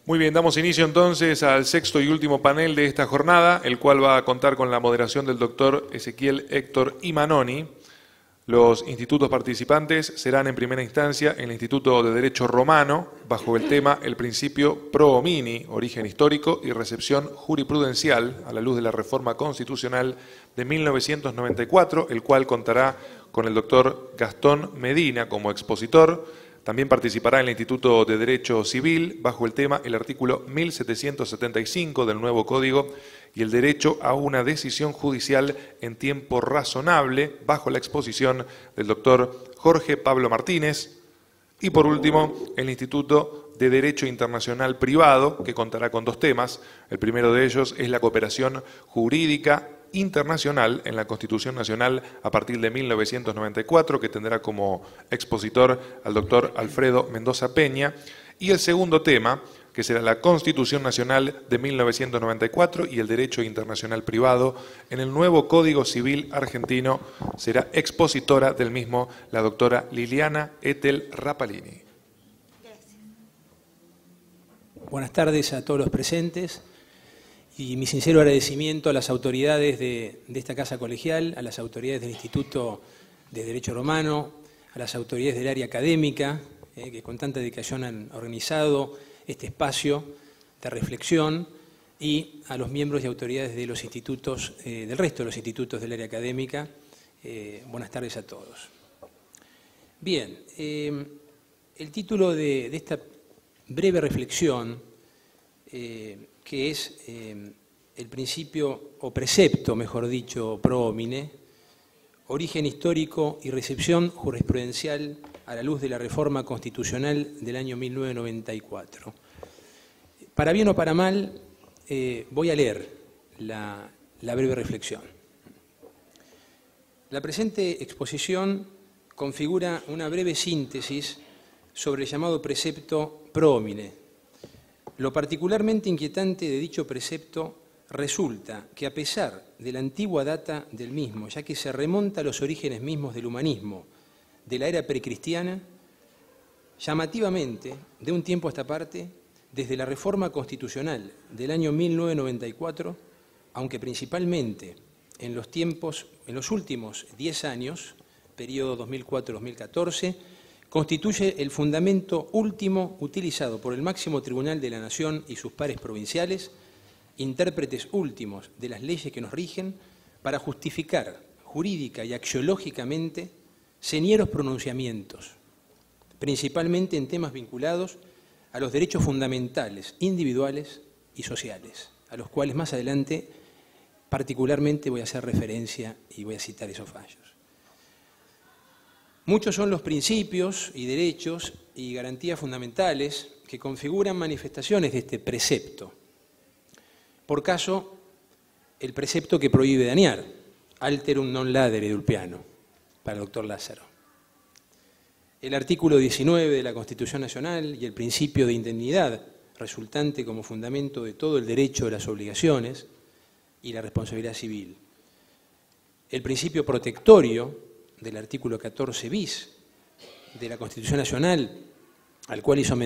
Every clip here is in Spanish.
Muy bien, damos inicio entonces al sexto y último panel de esta jornada, el cual va a contar con la moderación del doctor Ezequiel Héctor Imanoni. Los institutos participantes serán en primera instancia el Instituto de Derecho Romano, bajo el tema El principio pro homini, origen histórico y recepción jurisprudencial a la luz de la reforma constitucional de 1994, el cual contará con el doctor Gastón Medina como expositor. También participará en el Instituto de Derecho Civil bajo el tema el artículo 1775 del nuevo Código y el derecho a una decisión judicial en tiempo razonable bajo la exposición del doctor Jorge Pablo Martínez. Y por último, el Instituto de Derecho Internacional Privado, que contará con dos temas. El primero de ellos es la cooperación jurídica internacional en la Constitución Nacional a partir de 1994, que tendrá como expositor al doctor Alfredo Mendoza Peña, y el segundo tema, que será la Constitución Nacional de 1994 y el Derecho Internacional Privado en el nuevo Código Civil argentino, será expositora del mismo la doctora Liliana Ethel Rapalini. Gracias. Buenas tardes a todos los presentes. Y mi sincero agradecimiento a las autoridades de esta casa colegial, a las autoridades del Instituto de Derecho Romano, a las autoridades del área académica, que con tanta dedicación han organizado este espacio de reflexión, y a los miembros y autoridades de los institutos, del resto de los institutos del área académica. Buenas tardes a todos. Bien, el título de esta breve reflexión, que es el principio, o precepto, mejor dicho, pro homine, origen histórico y recepción jurisprudencial a la luz de la reforma constitucional del año 1994. Para bien o para mal, voy a leer la breve reflexión. La presente exposición configura una breve síntesis sobre el llamado precepto pro homine. Lo particularmente inquietante de dicho precepto resulta que, a pesar de la antigua data del mismo, ya que se remonta a los orígenes mismos del humanismo de la era precristiana, llamativamente, de un tiempo a esta parte, desde la reforma constitucional del año 1994, aunque principalmente en los últimos 10 años, periodo 2004-2014, constituye el fundamento último utilizado por el máximo tribunal de la Nación y sus pares provinciales, intérpretes últimos de las leyes que nos rigen, para justificar jurídica y axiológicamente señeros pronunciamientos, principalmente en temas vinculados a los derechos fundamentales, individuales y sociales, a los cuales más adelante particularmente voy a hacer referencia y voy a citar esos fallos. Muchos son los principios y derechos y garantías fundamentales que configuran manifestaciones de este precepto. Por caso, el precepto que prohíbe dañar, alterum non ladere de Ulpiano, para el doctor Lázaro. El artículo 19 de la Constitución Nacional y el principio de indemnidad, resultante como fundamento de todo el derecho de las obligaciones y la responsabilidad civil. El principio protectorio del artículo 14 bis de la Constitución Nacional, al cual hicieron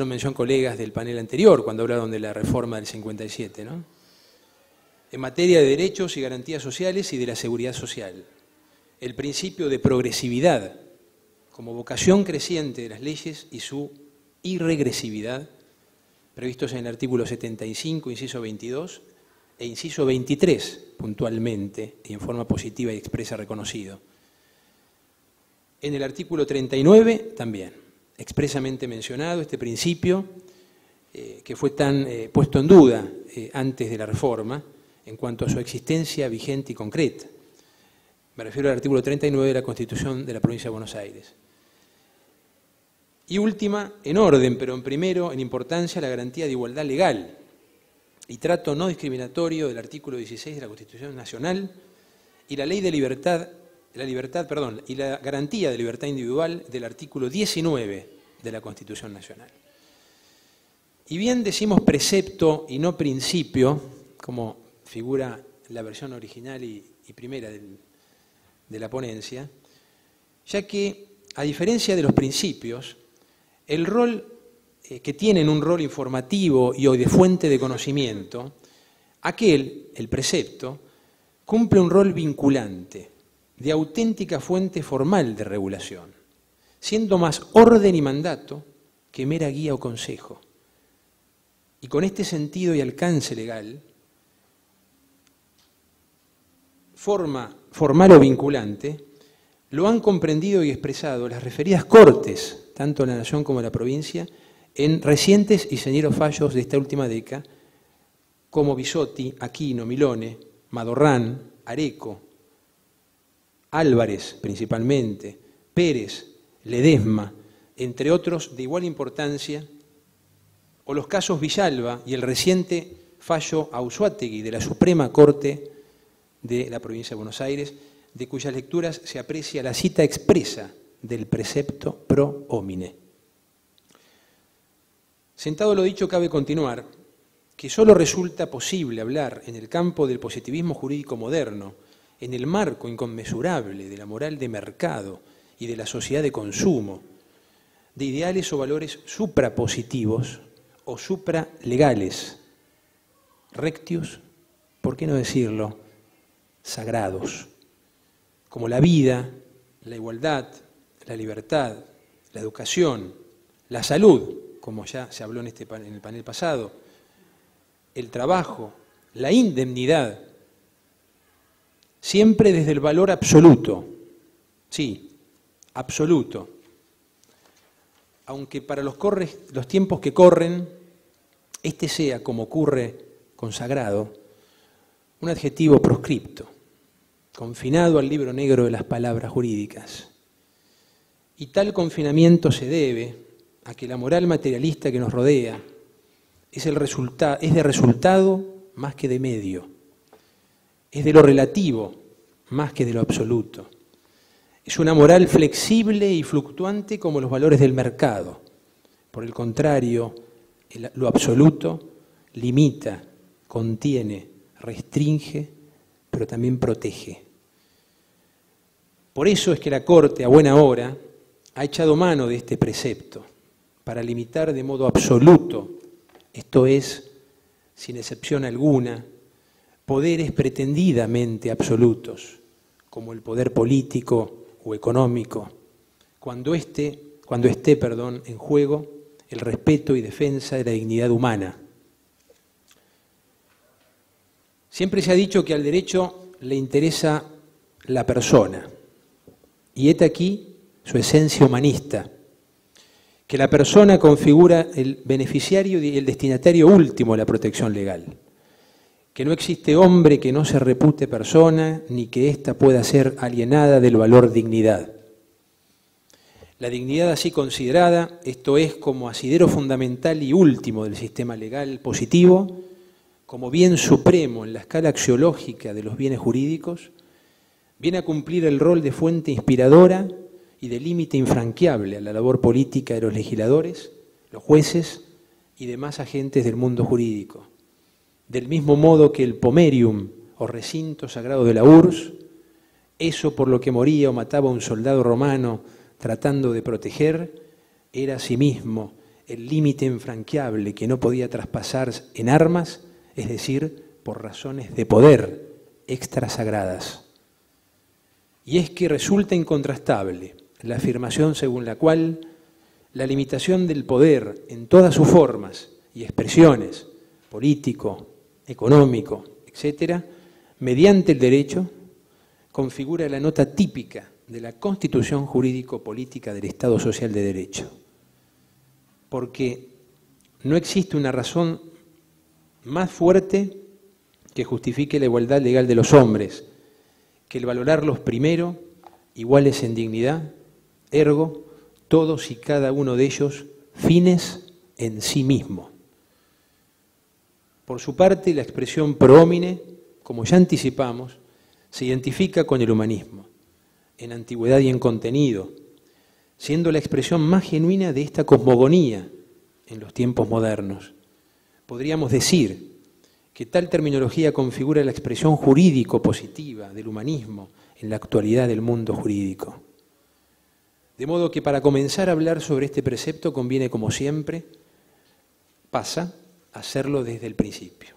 mención colegas del panel anterior cuando hablaron de la reforma del 57, ¿no? En materia de derechos y garantías sociales y de la seguridad social. El principio de progresividad como vocación creciente de las leyes y su irregresividad, previstos en el artículo 75, inciso 22, e inciso 23, puntualmente y en forma positiva y expresa reconocido. En el artículo 39 también, expresamente mencionado este principio que fue tan puesto en duda antes de la reforma en cuanto a su existencia vigente y concreta. Me refiero al artículo 39 de la Constitución de la Provincia de Buenos Aires. Y última, en orden, pero en primero, en importancia, la garantía de igualdad legal y trato no discriminatorio del artículo 16 de la Constitución Nacional y la ley de libertad, y la garantía de libertad individual del artículo 19 de la Constitución Nacional. Y bien decimos precepto y no principio, como figura la versión original y primera de la ponencia, ya que, a diferencia de los principios, el rol que tienen un rol informativo y o de fuente de conocimiento, el precepto, cumple un rol vinculante, de auténtica fuente formal de regulación, siendo más orden y mandato que mera guía o consejo. Y con este sentido y alcance legal, formal o vinculante, lo han comprendido y expresado las referidas cortes, tanto la Nación como la provincia, en recientes y señeros fallos de esta última década, como Bisotti, Aquino, Milone, Madorrán, Areco, Álvarez principalmente, Pérez, Ledesma, entre otros de igual importancia, o los casos Villalba y el reciente fallo Auzuategui de la Suprema Corte de la provincia de Buenos Aires, de cuyas lecturas se aprecia la cita expresa del precepto pro homine. Sentado lo dicho, cabe continuar que solo resulta posible hablar en el campo del positivismo jurídico moderno, en el marco inconmensurable de la moral de mercado y de la sociedad de consumo, de ideales o valores suprapositivos o supralegales, rectius, ¿por qué no decirlo?, sagrados, como la vida, la igualdad, la libertad, la educación, la salud, como ya se habló en el panel pasado, el trabajo, la indemnidad, siempre desde el valor absoluto, sí, absoluto, aunque para los tiempos que corren, este sea, como ocurre consagrado, un adjetivo proscripto, confinado al libro negro de las palabras jurídicas. Y tal confinamiento se debe a que la moral materialista que nos rodea es de resultado más que de medio, es de lo relativo más que de lo absoluto. Es una moral flexible y fluctuante como los valores del mercado. Por el contrario, lo absoluto limita, contiene, restringe, pero también protege. Por eso es que la Corte, a buena hora, ha echado mano de este precepto para limitar de modo absoluto, esto es, sin excepción alguna, poderes pretendidamente absolutos, como el poder político o económico, cuando esté en juego el respeto y defensa de la dignidad humana. Siempre se ha dicho que al derecho le interesa la persona, y hete aquí su esencia humanista, que la persona configura el beneficiario y el destinatario último de la protección legal, que no existe hombre que no se repute persona, ni que ésta pueda ser alienada del valor dignidad. La dignidad así considerada, esto es como asidero fundamental y último del sistema legal positivo, como bien supremo en la escala axiológica de los bienes jurídicos, viene a cumplir el rol de fuente inspiradora y de límite infranqueable a la labor política de los legisladores, los jueces y demás agentes del mundo jurídico. Del mismo modo que el pomerium o recinto sagrado de la URSS, eso por lo que moría o mataba un soldado romano tratando de proteger, era asimismo el límite infranqueable que no podía traspasar en armas, es decir, por razones de poder extrasagradas. Y es que resulta incontrastable la afirmación según la cual la limitación del poder en todas sus formas y expresiones, político, económico, etcétera, mediante el derecho, configura la nota típica de la constitución jurídico-política del Estado Social de Derecho. Porque no existe una razón más fuerte que justifique la igualdad legal de los hombres que el valorarlos primero iguales en dignidad, ergo, todos y cada uno de ellos fines en sí mismo. Por su parte, la expresión pro homine, como ya anticipamos, se identifica con el humanismo, en antigüedad y en contenido, siendo la expresión más genuina de esta cosmogonía en los tiempos modernos. Podríamos decir que tal terminología configura la expresión jurídico-positiva del humanismo en la actualidad del mundo jurídico. De modo que para comenzar a hablar sobre este precepto conviene, como siempre, pasa a hacerlo desde el principio.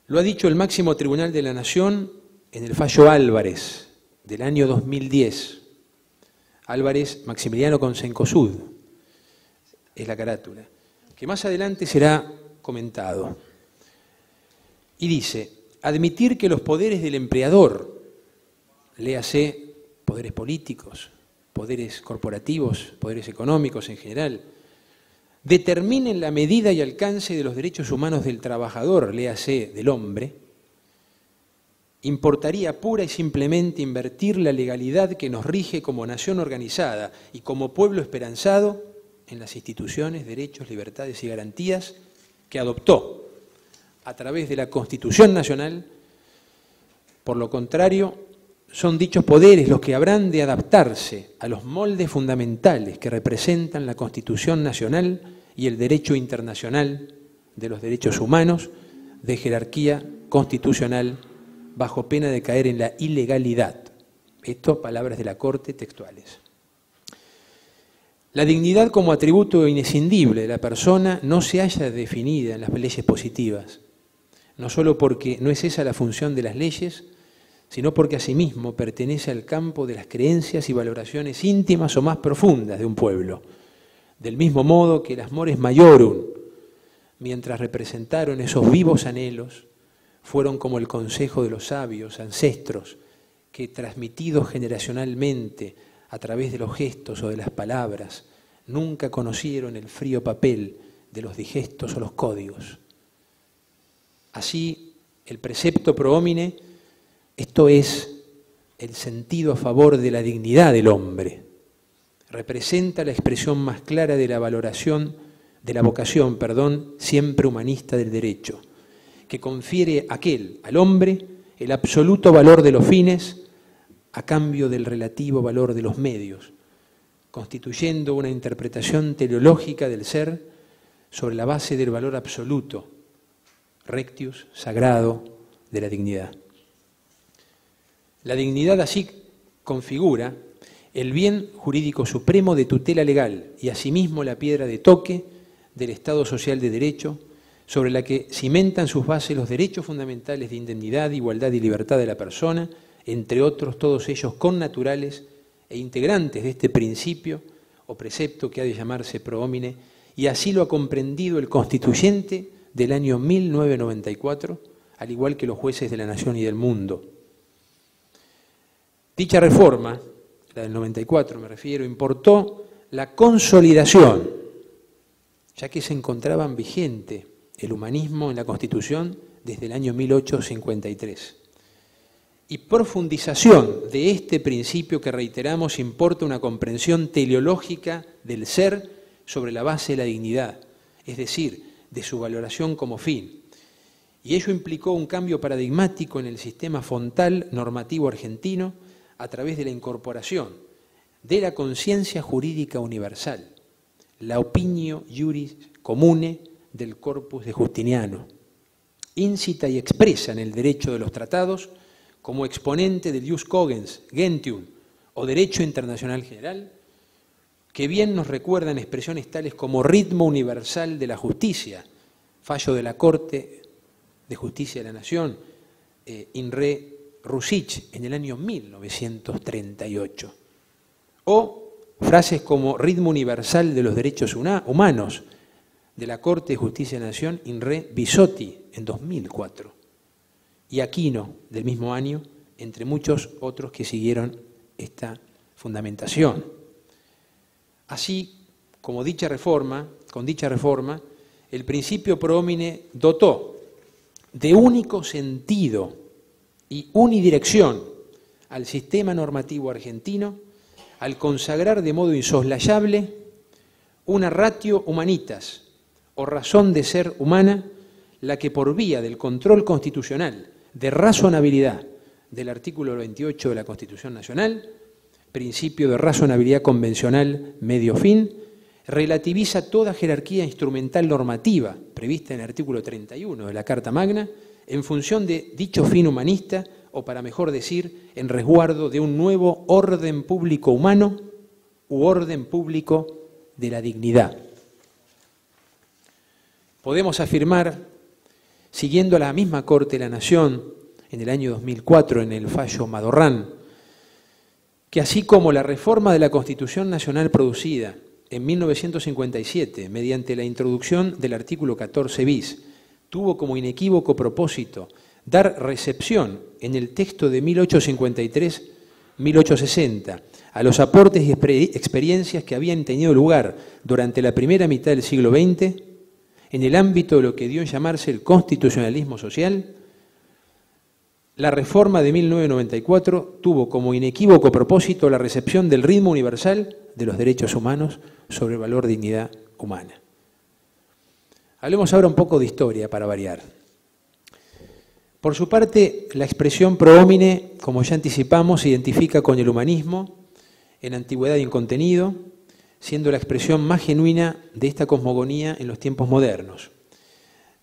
Lo ha dicho el máximo tribunal de la Nación en el fallo Álvarez del año 2010. Álvarez Maximiliano con Cencosud es la carátula, que más adelante será comentado. Y dice: admitir que los poderes del empleador, léase poderes políticos, poderes corporativos, poderes económicos en general, determinen la medida y alcance de los derechos humanos del trabajador, léase del hombre, importaría pura y simplemente invertir la legalidad que nos rige como nación organizada y como pueblo esperanzado en las instituciones, derechos, libertades y garantías que adoptó a través de la Constitución Nacional. Por lo contrario, son dichos poderes los que habrán de adaptarse a los moldes fundamentales que representan la Constitución Nacional y el derecho internacional de los derechos humanos de jerarquía constitucional bajo pena de caer en la ilegalidad. Esto, palabras de la Corte textuales. La dignidad como atributo inescindible de la persona no se halla definida en las leyes positivas, no solo porque no es esa la función de las leyes, sino porque asimismo pertenece al campo de las creencias y valoraciones íntimas o más profundas de un pueblo, del mismo modo que las mores maiorum, mientras representaron esos vivos anhelos, fueron como el consejo de los sabios ancestros que, transmitidos generacionalmente a través de los gestos o de las palabras, nunca conocieron el frío papel de los digestos o los códigos. Así, el precepto pro homine, esto es el sentido a favor de la dignidad del hombre, representa la expresión más clara de la valoración, de la vocación, siempre humanista del derecho, que confiere al hombre, el absoluto valor de los fines a cambio del relativo valor de los medios, constituyendo una interpretación teleológica del ser sobre la base del valor absoluto, rectius, sagrado, de la dignidad. La dignidad así configura el bien jurídico supremo de tutela legal y asimismo la piedra de toque del Estado social de derecho, sobre la que cimentan sus bases los derechos fundamentales de indemnidad, igualdad y libertad de la persona, entre otros todos ellos connaturales e integrantes de este principio o precepto que ha de llamarse pro homine, y así lo ha comprendido el constituyente del año 1994, al igual que los jueces de la nación y del mundo. Dicha reforma, la del 94 me refiero, importó la consolidación, ya que se encontraban vigente el humanismo en la Constitución desde el año 1853. Y profundización de este principio que, reiteramos, importa una comprensión teleológica del ser sobre la base de la dignidad, es decir, de su valoración como fin. Y ello implicó un cambio paradigmático en el sistema fontal normativo argentino a través de la incorporación de la conciencia jurídica universal, la opinio juris comune del corpus de Justiniano. Incita y expresa en el derecho de los tratados como exponente del ius cogens, gentium o derecho internacional general, que bien nos recuerdan expresiones tales como ritmo universal de la justicia, fallo de la Corte de Justicia de la Nación, in re Rusich, en el año 1938, o frases como ritmo universal de los derechos humanos, de la Corte de Justicia de la Nación, in re Bisotti, en 2004, y Aquino, del mismo año, entre muchos otros que siguieron esta fundamentación. Así, con dicha reforma, el principio pro homine dotó de único sentido y unidirección al sistema normativo argentino al consagrar de modo insoslayable una ratio humanitas, o razón de ser humana, la que por vía del control constitucional de razonabilidad del artículo 28 de la Constitución Nacional, principio de razonabilidad convencional medio-fin, relativiza toda jerarquía instrumental normativa prevista en el artículo 31 de la Carta Magna en función de dicho fin humanista, o para mejor decir, en resguardo de un nuevo orden público humano u orden público de la dignidad. podemos afirmar, siguiendo a la misma Corte de la Nación en el año 2004 en el fallo Madorrán, que así como la reforma de la Constitución Nacional producida en 1957 mediante la introducción del artículo 14 bis tuvo como inequívoco propósito dar recepción en el texto de 1853-1860 a los aportes y experiencias que habían tenido lugar durante la primera mitad del siglo XX en el ámbito de lo que dio en llamarse el constitucionalismo social. La reforma de 1994 tuvo como inequívoco propósito la recepción del ritmo universal de los derechos humanos sobre el valor de dignidad humana. Hablemos ahora un poco de historia para variar. Por su parte, la expresión pro homine, como ya anticipamos, se identifica con el humanismo en antigüedad y en contenido, siendo la expresión más genuina de esta cosmogonía en los tiempos modernos.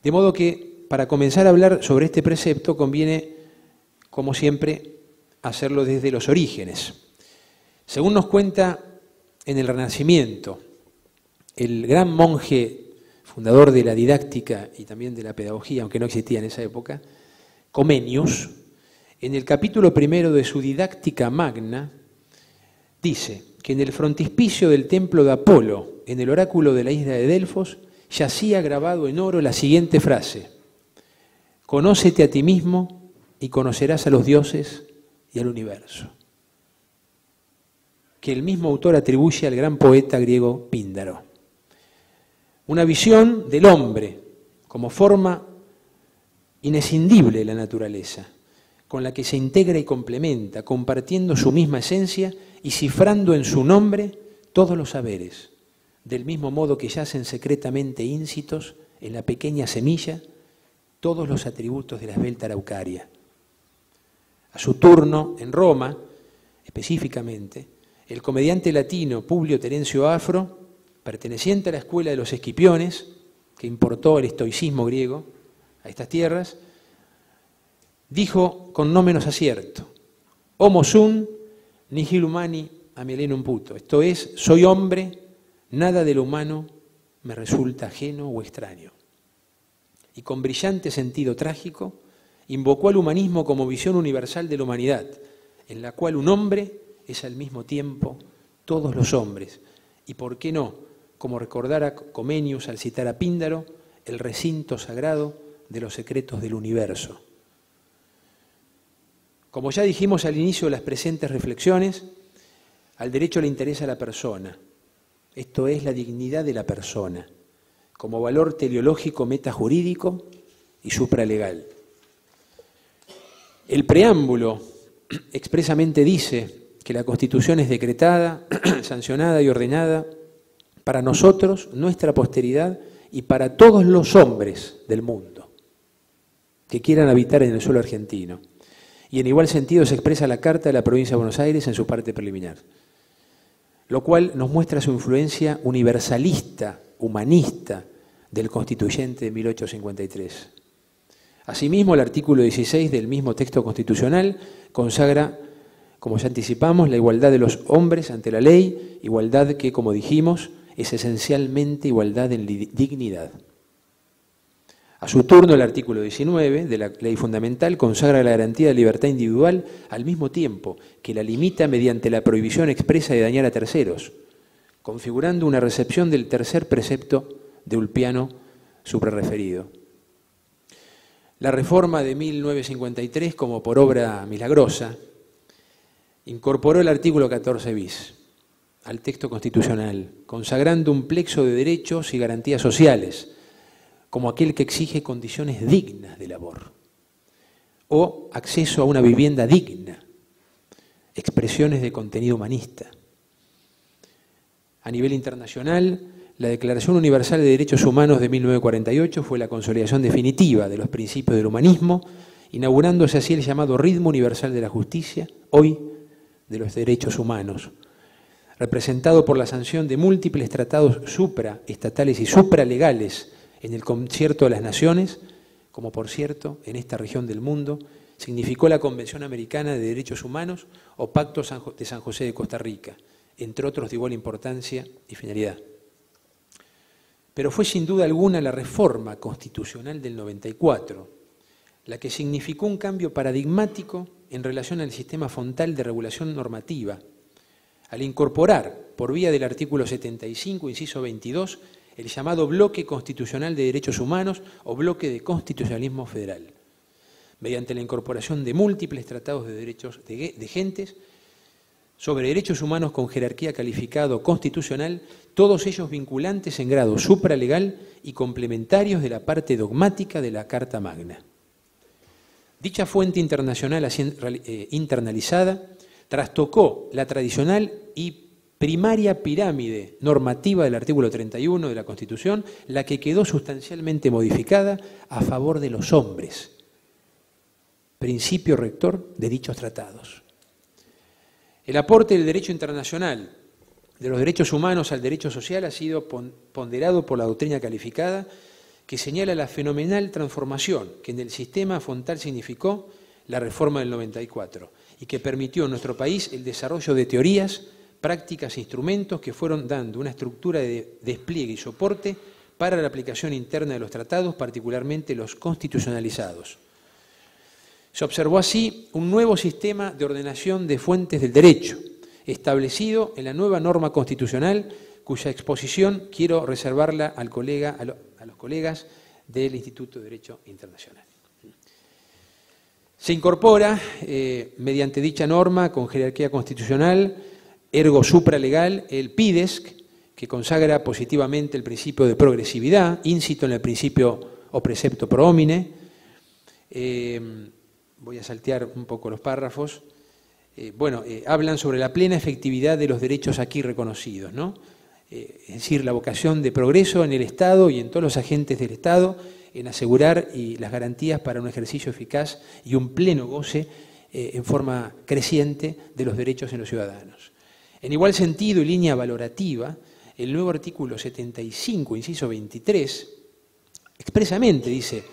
De modo que, para comenzar a hablar sobre este precepto, conviene, como siempre, hacerlo desde los orígenes. Según nos cuenta en el Renacimiento, el gran monje fundador de la didáctica y también de la pedagogía, aunque no existía en esa época, Comenius, en el capítulo primero de su Didáctica Magna, dice que en el frontispicio del templo de Apolo, en el oráculo de la isla de Delfos, yacía grabado en oro la siguiente frase: «Conócete a ti mismo y conocerás a los dioses y al universo», que el mismo autor atribuye al gran poeta griego Píndaro. Una visión del hombre como forma inescindible de la naturaleza, con la que se integra y complementa, compartiendo su misma esencia y cifrando en su nombre todos los saberes, del mismo modo que yacen secretamente íncitos en la pequeña semilla todos los atributos de la esbelta araucaria. A su turno, en Roma, específicamente, el comediante latino Publio Terencio Afro, perteneciente a la escuela de los Escipiones, que importó el estoicismo griego a estas tierras, dijo con no menos acierto: «Homo sum nihil humani amielenum puto», esto es, soy hombre, nada de lo humano me resulta ajeno o extraño. Y con brillante sentido trágico, invocó al humanismo como visión universal de la humanidad, en la cual un hombre es al mismo tiempo todos los hombres, y por qué no, como recordara Comenius al citar a Píndaro, el recinto sagrado de los secretos del universo. Como ya dijimos al inicio de las presentes reflexiones, al derecho le interesa la persona, esto es, la dignidad de la persona, como valor teleológico metajurídico y supralegal. El preámbulo expresamente dice que la Constitución es decretada, sancionada y ordenada para nosotros, nuestra posteridad y para todos los hombres del mundo que quieran habitar en el suelo argentino. Y en igual sentido se expresa la Carta de la Provincia de Buenos Aires en su parte preliminar, lo cual nos muestra su influencia universalista, humanista del Constituyente de 1853. Asimismo, el artículo 16 del mismo texto constitucional consagra, como ya anticipamos, la igualdad de los hombres ante la ley, igualdad que, como dijimos, es esencialmente igualdad en dignidad. A su turno, el artículo 19 de la Ley Fundamental consagra la garantía de libertad individual al mismo tiempo que la limita mediante la prohibición expresa de dañar a terceros, configurando una recepción del tercer precepto de Ulpiano suprarreferido. La reforma de 1953, como por obra milagrosa, incorporó el artículo 14 bis al texto constitucional, consagrando un plexo de derechos y garantías sociales, como aquel que exige condiciones dignas de labor o acceso a una vivienda digna, expresiones de contenido humanista. A nivel internacional, la Declaración Universal de Derechos Humanos de 1948 fue la consolidación definitiva de los principios del humanismo, inaugurándose así el llamado ritmo universal de la justicia, hoy de los derechos humanos, representado por la sanción de múltiples tratados supraestatales y supralegales en el Concierto de las Naciones, como por cierto, en esta región del mundo, significó la Convención Americana de Derechos Humanos o Pacto de San José de Costa Rica, entre otros de igual importancia y finalidad. pero fue sin duda alguna la reforma constitucional del 94, la que significó un cambio paradigmático en relación al sistema fontal de regulación normativa, al incorporar, por vía del artículo 75, inciso 22, el llamado bloque constitucional de derechos humanos o bloque de constitucionalismo federal, mediante la incorporación de múltiples tratados de derechos de gentes sobre derechos humanos con jerarquía calificada o constitucional, todos ellos vinculantes en grado supralegal y complementarios de la parte dogmática de la Carta Magna. Dicha fuente internacional internalizada trastocó la tradicional y primaria pirámide normativa del artículo 31 de la Constitución, la que quedó sustancialmente modificada a favor de los hombres, principio rector de dichos tratados. El aporte del derecho internacional, de los derechos humanos al derecho social, ha sido ponderado por la doctrina calificada, que señala la fenomenal transformación que en el sistema fontal significó la reforma del 94 y que permitió en nuestro país el desarrollo de teorías, prácticas e instrumentos que fueron dando una estructura de despliegue y soporte para la aplicación interna de los tratados, particularmente los constitucionalizados. Se observó así un nuevo sistema de ordenación de fuentes del derecho, establecido en la nueva norma constitucional, cuya exposición quiero reservarla a los colegas del Instituto de Derecho Internacional. Se incorpora, mediante dicha norma, con jerarquía constitucional, ergo supralegal, el PIDESC, que consagra positivamente el principio de progresividad, íncito en el principio o precepto pro homine. Voy a saltear un poco los párrafos. Hablan sobre la plena efectividad de los derechos aquí reconocidos, ¿no? Es decir, la vocación de progreso en el Estado y en todos los agentes del Estado, en asegurar las garantías para un ejercicio eficaz y un pleno goce en forma creciente de los derechos en los ciudadanos. En igual sentido y línea valorativa, el nuevo artículo 75, inciso 23, expresamente dice: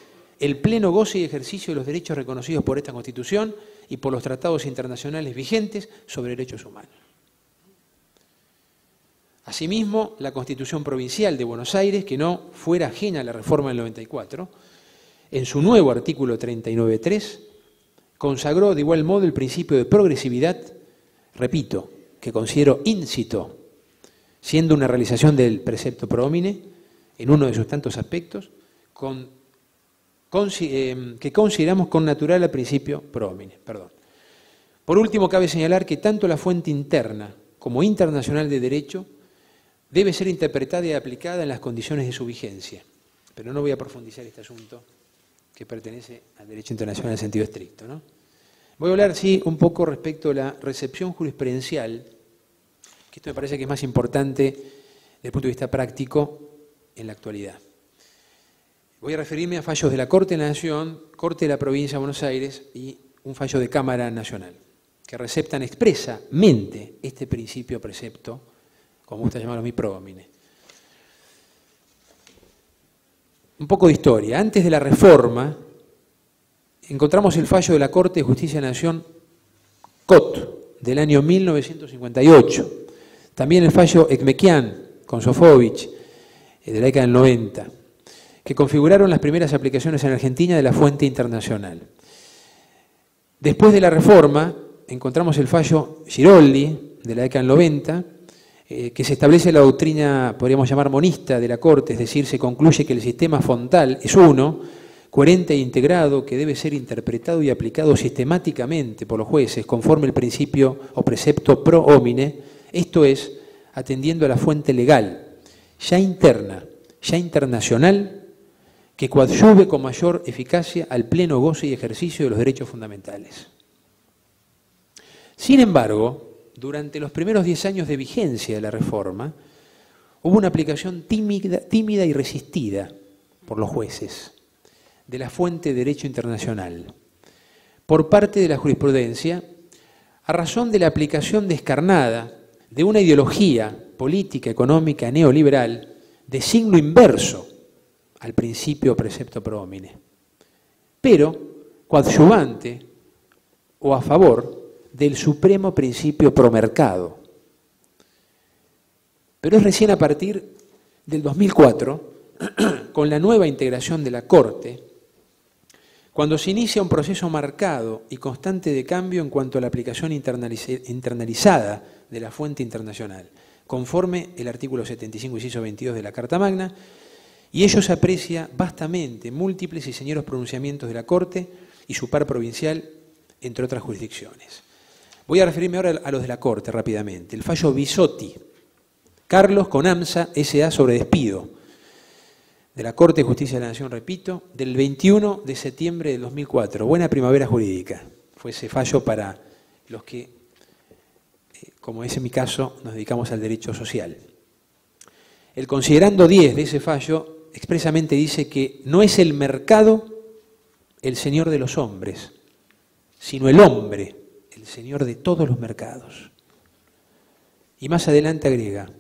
el pleno goce y ejercicio de los derechos reconocidos por esta Constitución y por los tratados internacionales vigentes sobre derechos humanos. Asimismo, la Constitución Provincial de Buenos Aires, que no fuera ajena a la reforma del 94, en su nuevo artículo 39.3, consagró de igual modo el principio de progresividad, repito, que considero íncito, siendo una realización del precepto pro homine, en uno de sus tantos aspectos, que consideramos con natural al principio pro homine. Por último, cabe señalar que tanto la fuente interna como internacional de derecho debe ser interpretada y aplicada en las condiciones de su vigencia. Pero no voy a profundizar este asunto que pertenece al derecho internacional en sentido estricto, ¿no? Voy a hablar, sí, un poco respecto a la recepción jurisprudencial, que esto me parece que es más importante desde el punto de vista práctico en la actualidad. Voy a referirme a fallos de la Corte de la Nación, Corte de la Provincia de Buenos Aires y un fallo de Cámara Nacional, que receptan expresamente este principio precepto, como gusta llamarlo a mí, pro homine. Un poco de historia. Antes de la reforma, encontramos el fallo de la Corte de Justicia de la Nación, COT, del año 1958. También el fallo Ekmekian, con Sofovich, de la década del 90, que configuraron las primeras aplicaciones en Argentina de la fuente internacional. Después de la reforma, encontramos el fallo Giroldi, de la década del 90, que se establece la doctrina, podríamos llamar monista, de la Corte, es decir, se concluye que el sistema fontal es uno, coherente e integrado, que debe ser interpretado y aplicado sistemáticamente por los jueces, conforme el principio o precepto pro homine, esto es, atendiendo a la fuente legal, ya interna, ya internacional, que coadyuve con mayor eficacia al pleno goce y ejercicio de los derechos fundamentales. Sin embargo, durante los primeros 10 años de vigencia de la reforma, hubo una aplicación tímida y resistida por los jueces de la fuente de derecho internacional, por parte de la jurisprudencia, a razón de la aplicación descarnada de una ideología política, económica, neoliberal, de signo inverso al principio precepto pro homine, pero coadyuvante o a favor del supremo principio pro mercado. Pero es recién a partir del 2004 con la nueva integración de la Corte, cuando se inicia un proceso marcado y constante de cambio en cuanto a la aplicación internalizada de la fuente internacional, conforme el artículo 75, inciso 22 de la Carta Magna, y ello se aprecia vastamente en múltiples y señeros pronunciamientos de la Corte y su par provincial, entre otras jurisdicciones. Voy a referirme ahora a los de la Corte rápidamente. El fallo Bisotti, Carlos con AMSA S.A. sobre despido, de la Corte de Justicia de la Nación, repito, del 21 de septiembre de 2004. Buena primavera jurídica. Fue ese fallo para los que, como es en mi caso, nos dedicamos al derecho social. El considerando 10 de ese fallo expresamente dice que no es el mercado el señor de los hombres, sino el hombre, el señor de todos los mercados. Y más adelante agrega,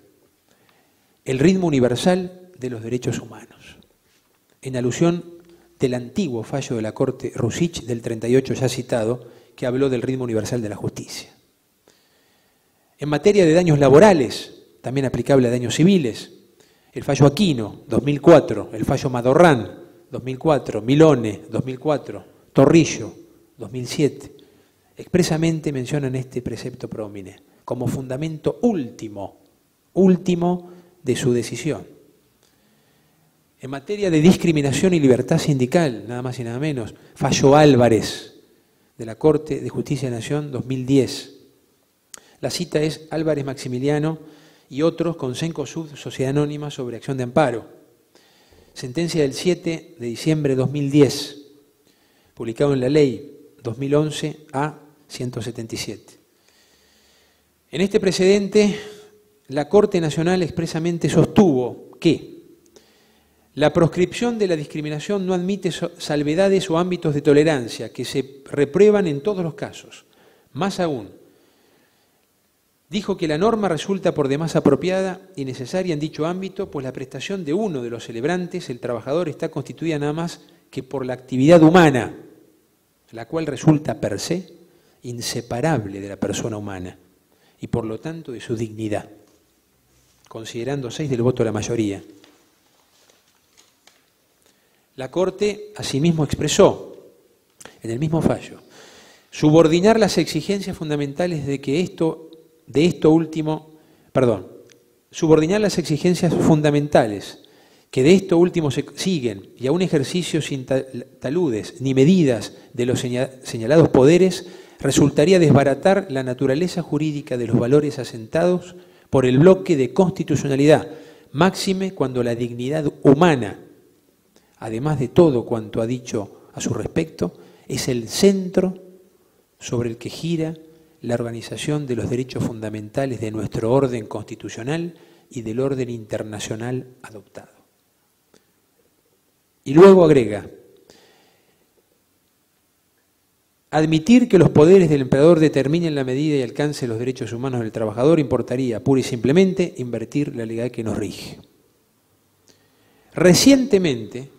el ritmo universal de los derechos humanos, en alusión del antiguo fallo de la Corte Rusich del 38 ya citado, que habló del ritmo universal de la justicia. En materia de daños laborales, también aplicable a daños civiles, el fallo Aquino, 2004, el fallo Madorrán, 2004, Milone, 2004, Torrillo, 2007, expresamente mencionan este precepto pro homine como fundamento último de su decisión. En materia de discriminación y libertad sindical, nada más y nada menos, fallo Álvarez, de la Corte de Justicia de la Nación, 2010. La cita es Álvarez Maximiliano y otros con Cencosud, Sociedad Anónima sobre Acción de Amparo. Sentencia del 7 de diciembre de 2010, publicado en la Ley 2011 A 177. En este precedente, la Corte Nacional expresamente sostuvo que la proscripción de la discriminación no admite salvedades o ámbitos de tolerancia que se reprueban en todos los casos. Más aún, dijo que la norma resulta por demás apropiada y necesaria en dicho ámbito, pues la prestación de uno de los celebrantes, el trabajador, está constituida nada más que por la actividad humana, la cual resulta per se inseparable de la persona humana y por lo tanto de su dignidad, considerando 6 del voto de la mayoría. La Corte asimismo expresó, en el mismo fallo, subordinar las exigencias fundamentales subordinar las exigencias fundamentales que de esto último se siguen y a un ejercicio sin taludes ni medidas de los señalados poderes resultaría desbaratar la naturaleza jurídica de los valores asentados por el bloque de constitucionalidad, máxime cuando la dignidad humana, además de todo cuanto ha dicho a su respecto, es el centro sobre el que gira la organización de los derechos fundamentales de nuestro orden constitucional y del orden internacional adoptado. Y luego agrega, admitir que los poderes del emperador determinen la medida y alcance de los derechos humanos del trabajador importaría pura y simplemente invertir la legalidad que nos rige. Recientemente,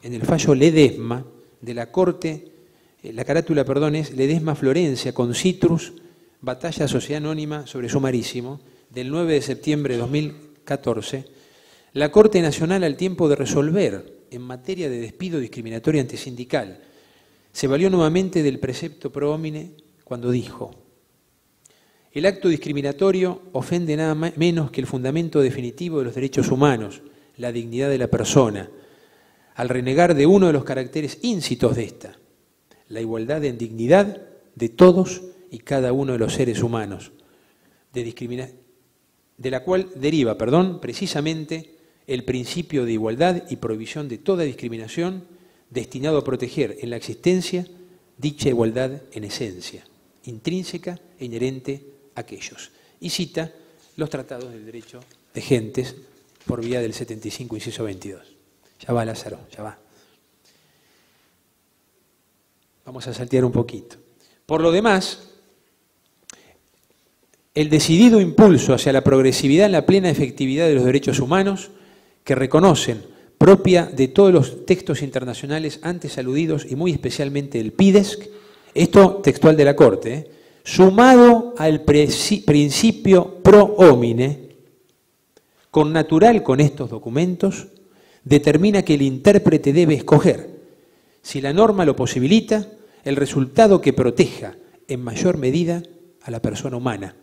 en el fallo Ledesma de la Corte, la carátula, es Ledesma Florencia con Citrus, Batalla Sociedad Anónima sobre Sumarísimo, del 9 de septiembre de 2014, la Corte Nacional, al tiempo de resolver en materia de despido discriminatorio antisindical, se valió nuevamente del precepto pro homine cuando dijo: el acto discriminatorio ofende nada menos que el fundamento definitivo de los derechos humanos, la dignidad de la persona, al renegar de uno de los caracteres íncitos de esta, la igualdad en dignidad de todos y cada uno de los seres humanos, de la cual deriva, precisamente el principio de igualdad y prohibición de toda discriminación destinado a proteger en la existencia dicha igualdad en esencia, intrínseca e inherente a aquellos. Y cita los tratados del derecho de gentes por vía del 75, inciso 22. Ya va, Lázaro, ya va. Vamos a saltear un poquito. Por lo demás, el decidido impulso hacia la progresividad en la plena efectividad de los derechos humanos que reconocen, propia de todos los textos internacionales antes aludidos y muy especialmente el PIDESC, esto textual de la Corte, sumado al principio pro homine, con natural con estos documentos, determina que el intérprete debe escoger, si la norma lo posibilita, el resultado que proteja en mayor medida a la persona humana.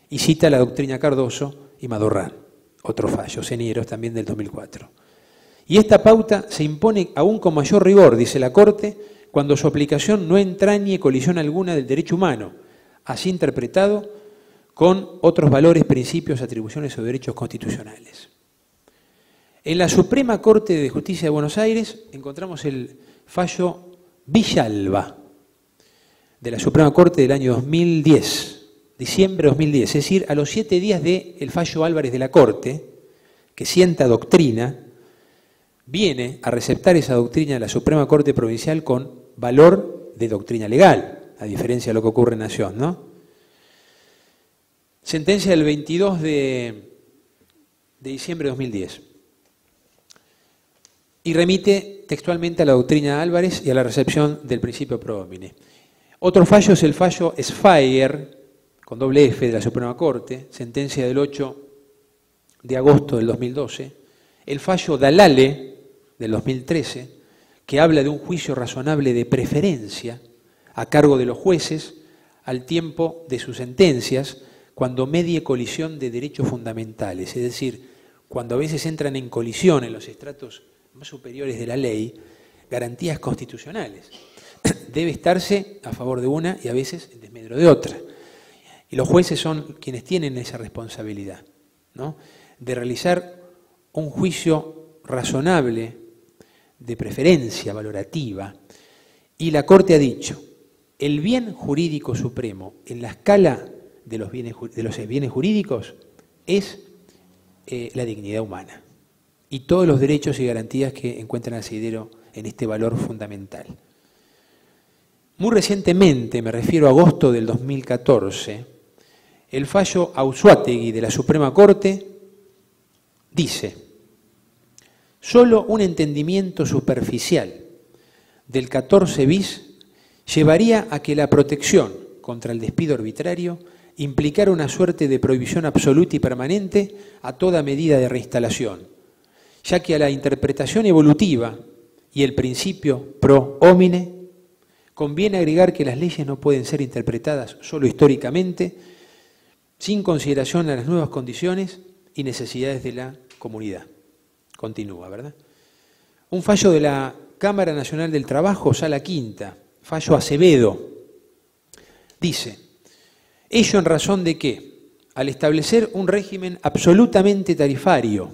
Y cita la doctrina Cardoso y Madorrán, otro fallo, Senieros también del 2004. Y esta pauta se impone aún con mayor rigor, dice la Corte, cuando su aplicación no entrañe colisión alguna del derecho humano, así interpretado con otros valores, principios, atribuciones o derechos constitucionales. En la Suprema Corte de Justicia de Buenos Aires encontramos el fallo Villalba, de la Suprema Corte del año 2010, diciembre de 2010, es decir, a los 7 días del fallo Álvarez de la Corte, que sienta doctrina, viene a receptar esa doctrina de la Suprema Corte Provincial con valor de doctrina legal, a diferencia de lo que ocurre en Nación, ¿no? Sentencia del 22 de diciembre de 2010. Y remite textualmente a la doctrina Álvarez y a la recepción del principio pro homine. Otro fallo es el fallo Sfaer, con doble F, de la Suprema Corte, sentencia del 8 de agosto del 2012. El fallo Dalale, del 2013, que habla de un juicio razonable de preferencia a cargo de los jueces al tiempo de sus sentencias, cuando medie colisión de derechos fundamentales, es decir, cuando a veces entran en colisión en los estratos más superiores de la ley, garantías constitucionales. Debe estarse a favor de una y a veces en desmedro de otra. Y los jueces son quienes tienen esa responsabilidad, ¿no?, de realizar un juicio razonable, de preferencia valorativa. Y la Corte ha dicho, el bien jurídico supremo en la escala de los bienes jurídicos es la dignidad humana y todos los derechos y garantías que encuentran asidero en este valor fundamental. Muy recientemente, me refiero a agosto del 2014, el fallo Auzuategui de la Suprema Corte dice: solo un entendimiento superficial del 14 bis llevaría a que la protección contra el despido arbitrario implicara una suerte de prohibición absoluta y permanente a toda medida de reinstalación, ya que a la interpretación evolutiva y el principio pro homine conviene agregar que las leyes no pueden ser interpretadas solo históricamente, sin consideración a las nuevas condiciones y necesidades de la comunidad. Continúa, ¿verdad? Un fallo de la Cámara Nacional del Trabajo, Sala Quinta, fallo Acevedo, dice: ello en razón de que, al establecer un régimen absolutamente tarifario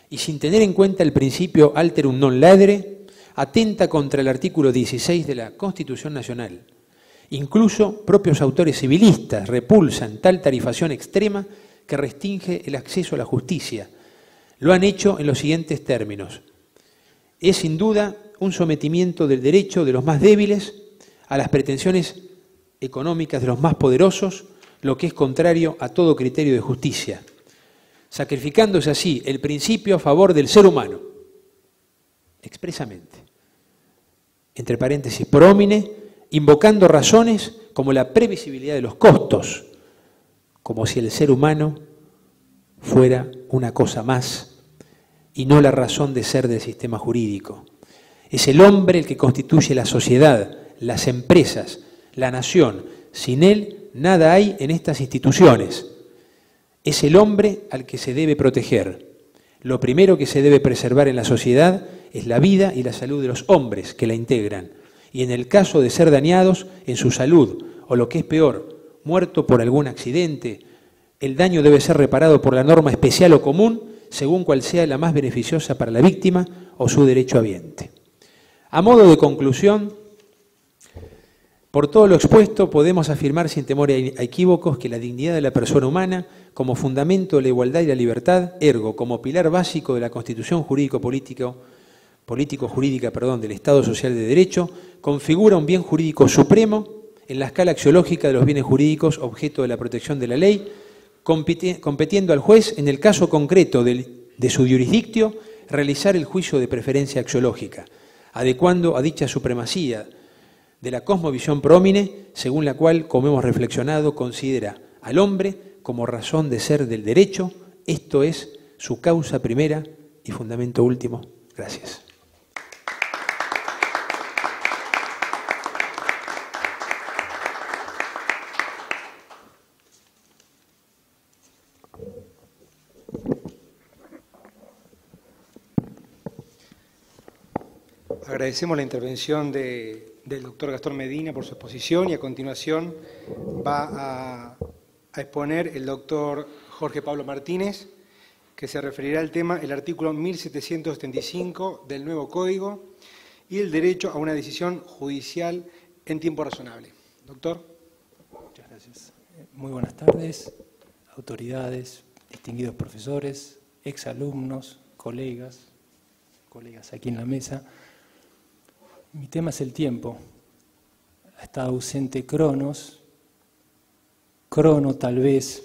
y sin tener en cuenta el principio alterum non ladere, atenta contra el artículo 16 de la Constitución Nacional. Incluso propios autores civilistas repulsan tal tarifación extrema que restringe el acceso a la justicia. Lo han hecho en los siguientes términos: es sin duda un sometimiento del derecho de los más débiles a las pretensiones económicas de los más poderosos, lo que es contrario a todo criterio de justicia, sacrificándose así el principio a favor del ser humano, expresamente, entre paréntesis, pro homine, invocando razones como la previsibilidad de los costos, como si el ser humano fuera una cosa más y no la razón de ser del sistema jurídico. Es el hombre el que constituye la sociedad, las empresas, la nación. Sin él nada hay en estas instituciones. Es el hombre al que se debe proteger. Lo primero que se debe preservar en la sociedad es la vida y la salud de los hombres que la integran. Y en el caso de ser dañados en su salud, o lo que es peor, muerto por algún accidente, el daño debe ser reparado por la norma especial o común, según cual sea la más beneficiosa para la víctima o su derecho habiente. A modo de conclusión, por todo lo expuesto, podemos afirmar sin temor a equívocos que la dignidad de la persona humana, como fundamento de la igualdad y la libertad, ergo, como pilar básico de la Constitución jurídico-jurídica del Estado Social de Derecho, configura un bien jurídico supremo en la escala axiológica de los bienes jurídicos objeto de la protección de la ley, competiendo al juez, en el caso concreto de su jurisdictio, realizar el juicio de preferencia axiológica, adecuando a dicha supremacía de la cosmovisión pro homine, según la cual, como hemos reflexionado, considera al hombre como razón de ser del derecho, esto es, su causa primera Y fundamento último, gracias. Agradecemos la intervención del doctor Gastón Medina por su exposición y a continuación va a exponer el doctor Jorge Pablo Martínez, que se referirá al tema el artículo 1775 del nuevo Código y el derecho a una decisión judicial en tiempo razonable. Doctor. Muchas gracias. Muy buenas tardes, autoridades, distinguidos profesores, exalumnos, colegas aquí en la mesa. Mi tema es el tiempo. Ha estado ausente Cronos, Crono tal vez.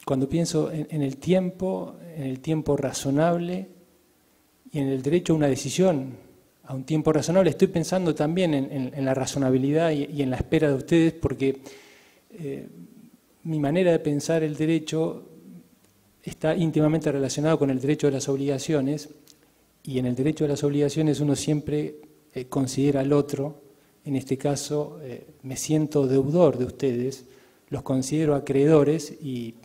Cuando pienso en el tiempo razonable y en el derecho a una decisión a un tiempo razonable, estoy pensando también en la razonabilidad y en la espera de ustedes, porque mi manera de pensar el derecho está íntimamente relacionado con el derecho de las obligaciones, y en el derecho de las obligaciones uno siempre considera al otro. En este caso me siento deudor de ustedes, los considero acreedores y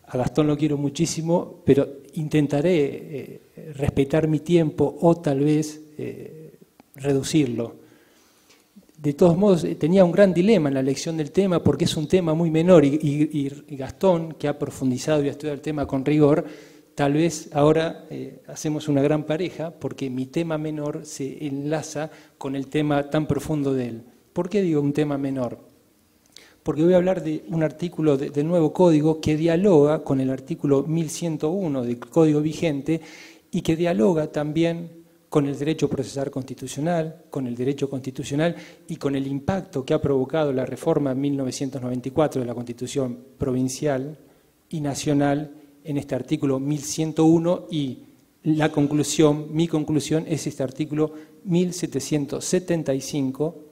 a Gastón lo quiero muchísimo, pero intentaré respetar mi tiempo o tal vez reducirlo. De todos modos, tenía un gran dilema en la elección del tema porque es un tema muy menor y Gastón, que ha profundizado y ha estudiado el tema con rigor, tal vez ahora hacemos una gran pareja porque mi tema menor se enlaza con el tema tan profundo de él. ¿Por qué digo un tema menor? Porque voy a hablar de un artículo del nuevo Código que dialoga con el artículo 1101 del Código vigente y que dialoga también con el derecho procesal constitucional, con el derecho constitucional y con el impacto que ha provocado la reforma en 1994 de la Constitución provincial y nacional en este artículo 1101 y mi conclusión es este artículo 1775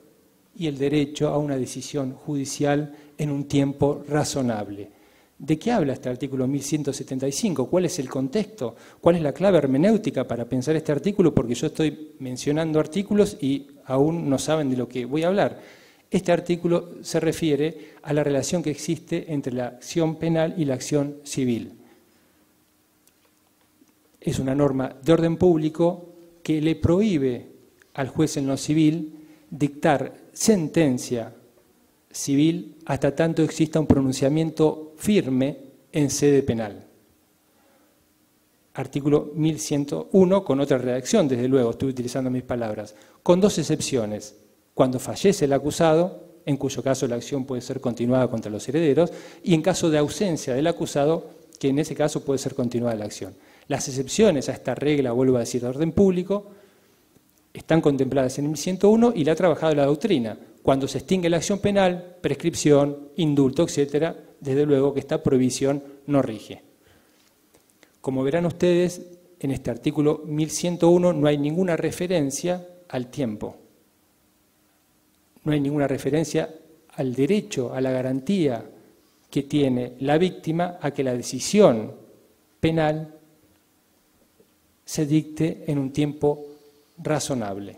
y el derecho a una decisión judicial en un tiempo razonable. ¿De qué habla este artículo 1175? ¿Cuál es el contexto? ¿Cuál es la clave hermenéutica para pensar este artículo? Porque yo estoy mencionando artículos y aún no saben de lo que voy a hablar. Este artículo se refiere a la relación que existe entre la acción penal y la acción civil. Es una norma de orden público que le prohíbe al juez en lo civil dictar sentencia civil hasta tanto exista un pronunciamiento firme en sede penal. Artículo 1101 con otra redacción, desde luego, estoy utilizando mis palabras, con dos excepciones. Cuando fallece el acusado, en cuyo caso la acción puede ser continuada contra los herederos, y en caso de ausencia del acusado, que en ese caso puede ser continuada la acción. Las excepciones a esta regla, vuelvo a decir, de orden público, están contempladas en el 1101 y la ha trabajado la doctrina. Cuando se extingue la acción penal, prescripción, indulto, etcétera, desde luego que esta prohibición no rige. Como verán ustedes, en este artículo 1101 no hay ninguna referencia al tiempo. No hay ninguna referencia al derecho, a la garantía que tiene la víctima a que la decisión penal se dicte en un tiempo razonable.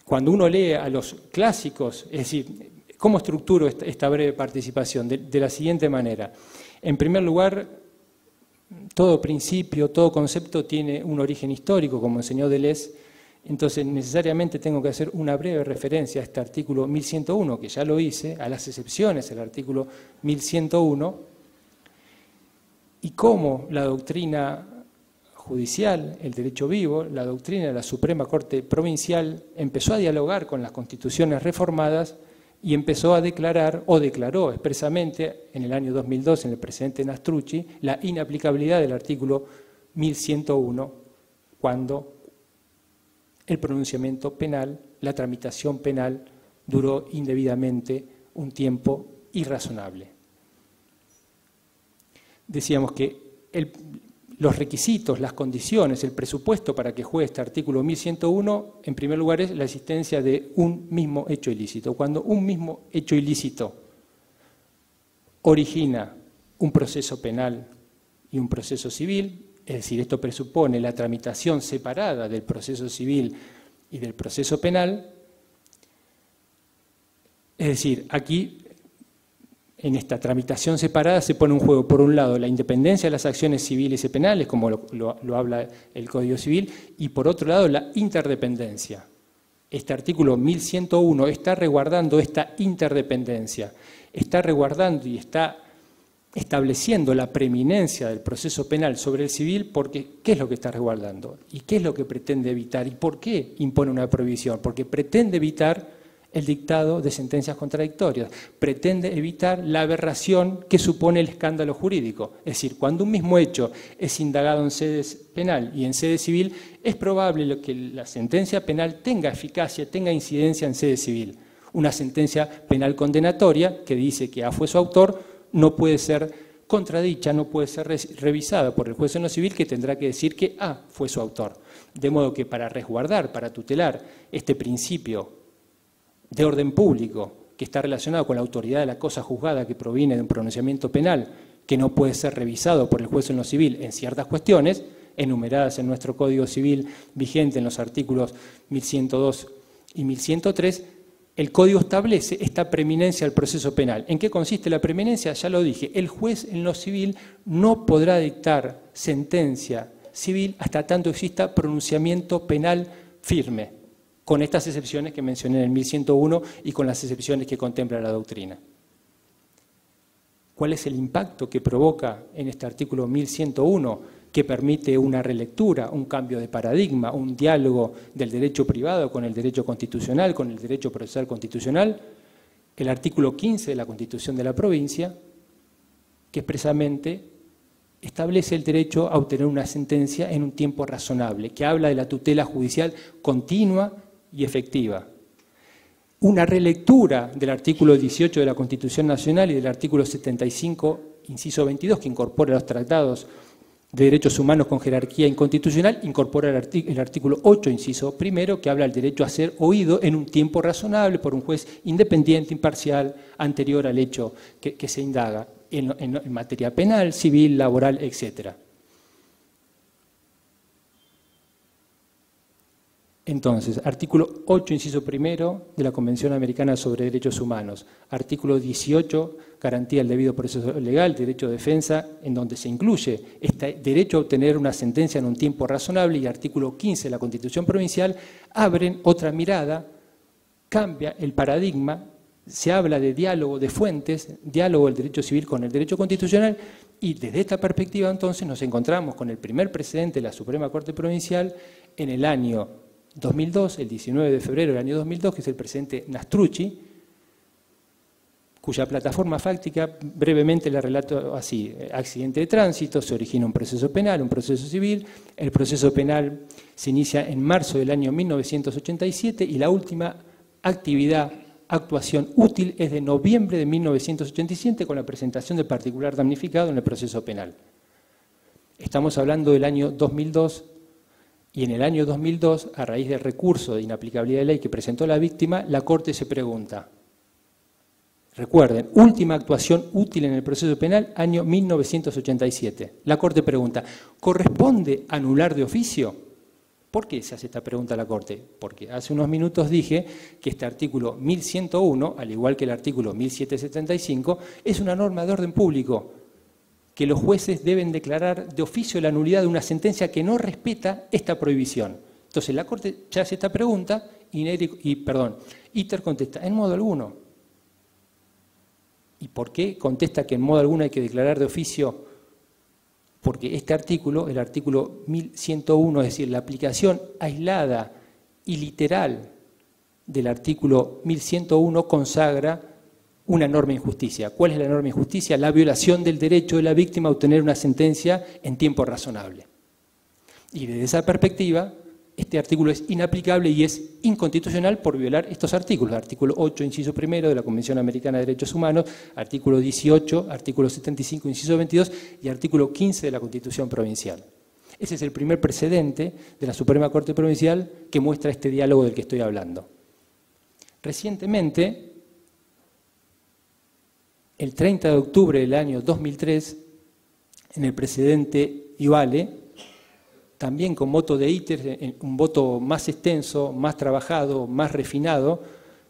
Cuando uno lee a los clásicos, es decir, ¿cómo estructuro esta breve participación? De la siguiente manera. En primer lugar, todo principio, todo concepto tiene un origen histórico, como enseñó Deleuze, entonces necesariamente tengo que hacer una breve referencia a este artículo 1101, que ya lo hice, a las excepciones del artículo 1101, y cómo la doctrina judicial, el derecho vivo, la doctrina de la Suprema Corte Provincial empezó a dialogar con las constituciones reformadas y empezó a declarar, o declaró expresamente en el año 2002, en el precedente Nastrucci, la inaplicabilidad del artículo 1101 cuando el pronunciamiento penal, la tramitación penal, duró indebidamente un tiempo irrazonable. Decíamos que los requisitos, las condiciones, el presupuesto para que juegue este artículo 1101, en primer lugar es la existencia de un mismo hecho ilícito. Cuando un mismo hecho ilícito origina un proceso penal y un proceso civil, es decir, esto presupone la tramitación separada del proceso civil y del proceso penal. Es decir, aquí, en esta tramitación separada, se pone en juego, por un lado, la independencia de las acciones civiles y penales, como lo habla el Código Civil, y por otro lado, la interdependencia. Este artículo 1101 está resguardando esta interdependencia, está resguardando y está estableciendo la preeminencia del proceso penal sobre el civil, porque ¿qué es lo que está resguardando? ¿Y qué es lo que pretende evitar? ¿Y por qué impone una prohibición? Porque pretende evitar el dictado de sentencias contradictorias, pretende evitar la aberración que supone el escándalo jurídico. Es decir, cuando un mismo hecho es indagado en sede penal y en sede civil, es probable que la sentencia penal tenga eficacia, tenga incidencia en sede civil. Una sentencia penal condenatoria que dice que A fue su autor no puede ser contradicha, no puede ser revisada por el juez en lo civil, que tendrá que decir que A fue su autor. De modo que para resguardar, para tutelar este principio de orden público que está relacionado con la autoridad de la cosa juzgada que proviene de un pronunciamiento penal que no puede ser revisado por el juez en lo civil en ciertas cuestiones, enumeradas en nuestro Código Civil vigente en los artículos 1102 y 1103, el Código establece esta preeminencia al proceso penal. ¿En qué consiste la preeminencia? Ya lo dije, el juez en lo civil no podrá dictar sentencia civil hasta tanto exista pronunciamiento penal firme, con estas excepciones que mencioné en el 1101 y con las excepciones que contempla la doctrina. ¿Cuál es el impacto que provoca en este artículo 1101, que permite una relectura, un cambio de paradigma, un diálogo del derecho privado con el derecho constitucional, con el derecho procesal constitucional? El artículo 15 de la Constitución de la provincia, que expresamente establece el derecho a obtener una sentencia en un tiempo razonable, que habla de la tutela judicial continua y efectiva. Una relectura del artículo 18 de la Constitución Nacional y del artículo 75, inciso 22, que incorpora los tratados de derechos humanos con jerarquía inconstitucional, incorpora el artículo 8, inciso primero, que habla del derecho a ser oído en un tiempo razonable por un juez independiente, imparcial, anterior al hecho que se indaga en materia penal, civil, laboral, etcétera. Entonces, artículo 8, inciso primero de la Convención Americana sobre Derechos Humanos, artículo 18, garantía del debido proceso legal, derecho de defensa, en donde se incluye este derecho a obtener una sentencia en un tiempo razonable, y artículo 15 de la Constitución Provincial, abren otra mirada, cambia el paradigma, se habla de diálogo de fuentes, diálogo del derecho civil con el derecho constitucional, y desde esta perspectiva entonces nos encontramos con el primer precedente de la Suprema Corte Provincial en el año 2002, el 19 de febrero del año 2002, que es el precedente Nastrucci, cuya plataforma fáctica brevemente la relato así: accidente de tránsito, se origina un proceso penal, un proceso civil, el proceso penal se inicia en marzo del año 1987 y la última actuación útil es de noviembre de 1987 con la presentación del particular damnificado en el proceso penal. Estamos hablando del año 2002. Y en el año 2002, a raíz del recurso de inaplicabilidad de ley que presentó la víctima, la Corte se pregunta, recuerden, última actuación útil en el proceso penal, año 1987. La Corte pregunta, ¿corresponde anular de oficio? ¿Por qué se hace esta pregunta a la Corte? Porque hace unos minutos dije que este artículo 1101, al igual que el artículo 1775, es una norma de orden público, que los jueces deben declarar de oficio la nulidad de una sentencia que no respeta esta prohibición. Entonces la Corte ya hace esta pregunta y ITER contesta, en modo alguno. ¿Y por qué contesta que en modo alguno hay que declarar de oficio? Porque este artículo, el artículo 1101, es decir, la aplicación aislada y literal del artículo 1101 consagra una enorme injusticia. ¿Cuál es la enorme injusticia? La violación del derecho de la víctima a obtener una sentencia en tiempo razonable. Y desde esa perspectiva, este artículo es inaplicable y es inconstitucional por violar estos artículos. Artículo 8, inciso primero de la Convención Americana de Derechos Humanos, artículo 18, artículo 75, inciso 22 y artículo 15 de la Constitución Provincial. Ese es el primer precedente de la Suprema Corte Provincial que muestra este diálogo del que estoy hablando. Recientemente, el 30 de octubre del año 2003, en el precedente Iuale, también con voto de íter, un voto más extenso, más trabajado, más refinado,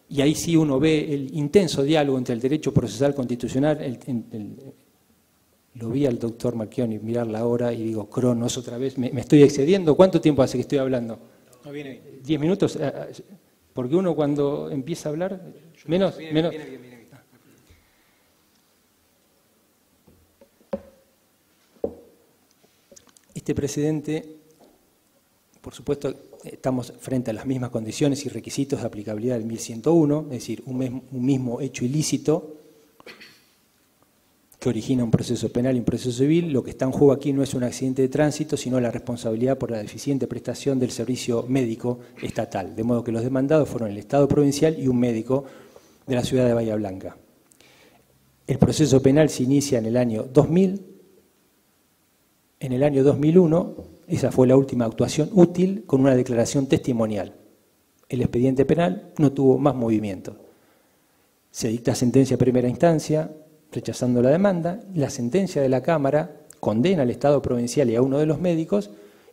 y ahí sí uno ve el intenso diálogo entre el derecho procesal constitucional. Lo vi al doctor Macchioni mirar la hora y digo, cronos otra vez, me estoy excediendo. ¿Cuánto tiempo hace que estoy hablando? No, viene bien. 10 minutos, porque uno cuando empieza a hablar, menos. Viene bien. Este precedente, por supuesto, estamos frente a las mismas condiciones y requisitos de aplicabilidad del 1101, es decir, un mismo hecho ilícito que origina un proceso penal y un proceso civil. Lo que está en juego aquí no es un accidente de tránsito, sino la responsabilidad por la deficiente prestación del servicio médico estatal, de modo que los demandados fueron el Estado provincial y un médico de la ciudad de Bahía Blanca. El proceso penal se inicia en el año 2000. En el año 2001, esa fue la última actuación útil con una declaración testimonial. El expediente penal no tuvo más movimiento. Se dicta sentencia de primera instancia, rechazando la demanda. La sentencia de la Cámara condena al Estado provincial y a uno de los médicos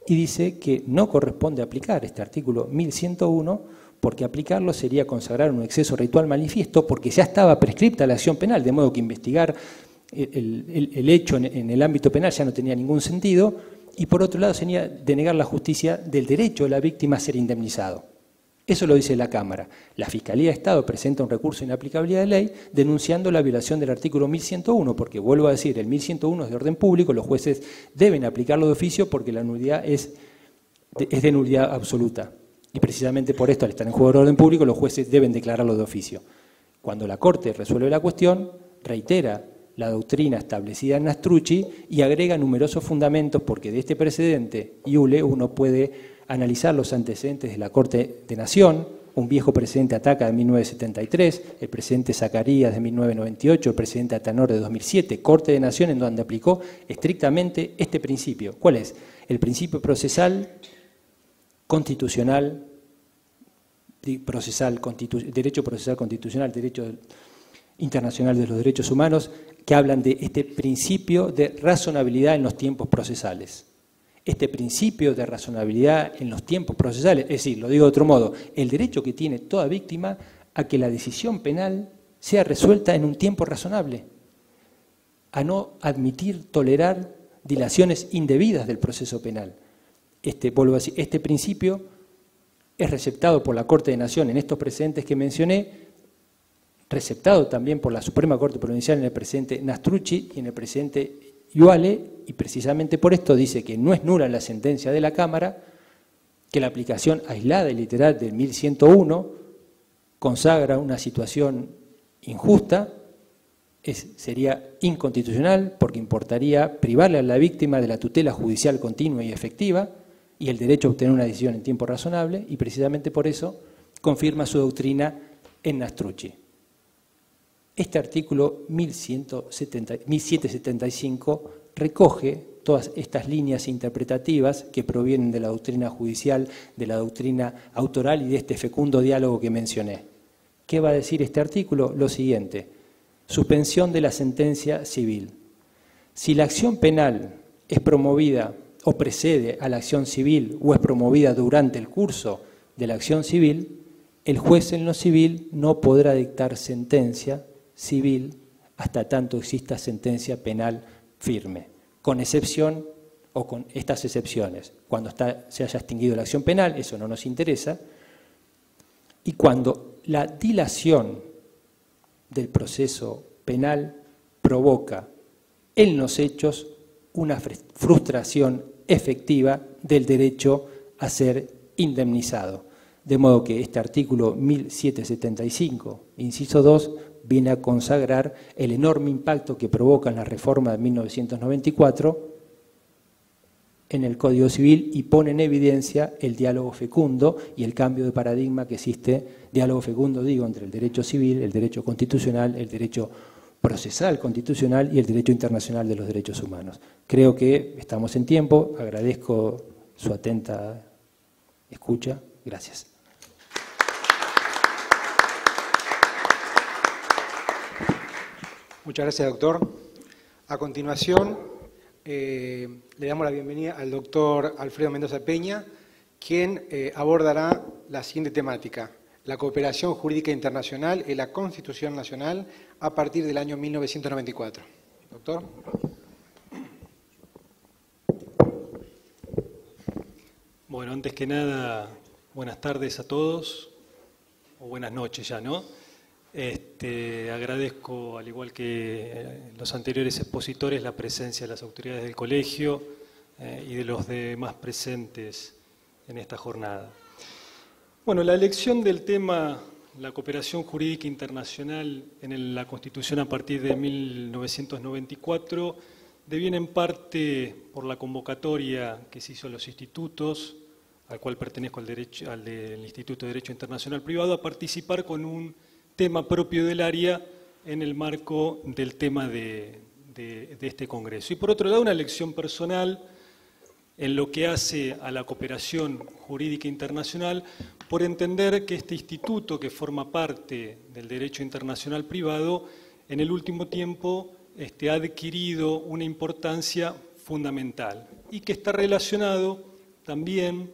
y dice que no corresponde aplicar este artículo 1101 porque aplicarlo sería consagrar un exceso ritual manifiesto porque ya estaba prescripta la acción penal, de modo que investigar el hecho en el ámbito penal ya no tenía ningún sentido, y por otro lado sería denegar la justicia del derecho de la víctima a ser indemnizado. Eso lo dice la Cámara. La Fiscalía de Estado presenta un recurso de inaplicabilidad de ley denunciando la violación del artículo 1101, porque vuelvo a decir, el 1101 es de orden público, los jueces deben aplicarlo de oficio porque la nulidad es de nulidad absoluta. Y precisamente por esto, al estar en juego el orden público, los jueces deben declararlo de oficio. Cuando la Corte resuelve la cuestión, reitera la doctrina establecida en Nastrucci y agrega numerosos fundamentos porque de este precedente, Iuale, uno puede analizar los antecedentes de la Corte de Nación. Un viejo precedente Ataca de 1973, el precedente Zacarías de 1998, el precedente Atanor de 2007, Corte de Nación en donde aplicó estrictamente este principio. ¿Cuál es? El principio procesal, constitucional, derecho procesal constitucional, derecho internacional de los derechos humanos, que hablan de este principio de razonabilidad en los tiempos procesales. Este principio de razonabilidad en los tiempos procesales, es decir, lo digo de otro modo, el derecho que tiene toda víctima a que la decisión penal sea resuelta en un tiempo razonable, a no admitir, tolerar dilaciones indebidas del proceso penal. Vuelvo a decir, este principio es receptado por la Corte de Nación en estos precedentes que mencioné, receptado también por la Suprema Corte Provincial en el precedente Nastrucci y en el precedente Iuale, y precisamente por esto dice que no es nula la sentencia de la Cámara, que la aplicación aislada y literal del 1101 consagra una situación injusta, sería inconstitucional porque importaría privarle a la víctima de la tutela judicial continua y efectiva y el derecho a obtener una decisión en tiempo razonable, y precisamente por eso confirma su doctrina en Nastrucci. Este artículo 1775 recoge todas estas líneas interpretativas que provienen de la doctrina judicial, de la doctrina autoral y de este fecundo diálogo que mencioné. ¿Qué va a decir este artículo? Lo siguiente: suspensión de la sentencia civil. Si la acción penal es promovida o precede a la acción civil o es promovida durante el curso de la acción civil, el juez en lo civil no podrá dictar sentencia civil hasta tanto exista sentencia penal firme, con excepción o con estas excepciones. Cuando se haya extinguido la acción penal, eso no nos interesa, y cuando la dilación del proceso penal provoca en los hechos una frustración efectiva del derecho a ser indemnizado. De modo que este artículo 1775, inciso 2, viene a consagrar el enorme impacto que provoca en la reforma de 1994 en el Código Civil y pone en evidencia el diálogo fecundo y el cambio de paradigma que existe, diálogo fecundo, digo, entre el derecho civil, el derecho constitucional, el derecho procesal constitucional y el derecho internacional de los derechos humanos. Creo que estamos en tiempo, agradezco su atenta escucha. Gracias. Muchas gracias, doctor. A continuación, le damos la bienvenida al doctor Alfredo Mendoza Peña, quien abordará la siguiente temática: la cooperación jurídica internacional en la Constitución Nacional a partir del año 1994. Doctor. Bueno, antes que nada, buenas tardes a todos, o buenas noches ya, ¿no? Agradezco, al igual que los anteriores expositores, la presencia de las autoridades del colegio y de los demás presentes en esta jornada. Bueno, la elección del tema, la cooperación jurídica internacional en la Constitución a partir de 1994, deviene en parte por la convocatoria que se hizo a los institutos, al cual pertenezco al del Instituto de Derecho Internacional Privado, a participar con un tema propio del área en el marco del tema de este Congreso. Y por otro lado, una elección personal en lo que hace a la cooperación jurídica internacional, por entender que este instituto, que forma parte del derecho internacional privado, en el último tiempo ha adquirido una importancia fundamental y que está relacionado también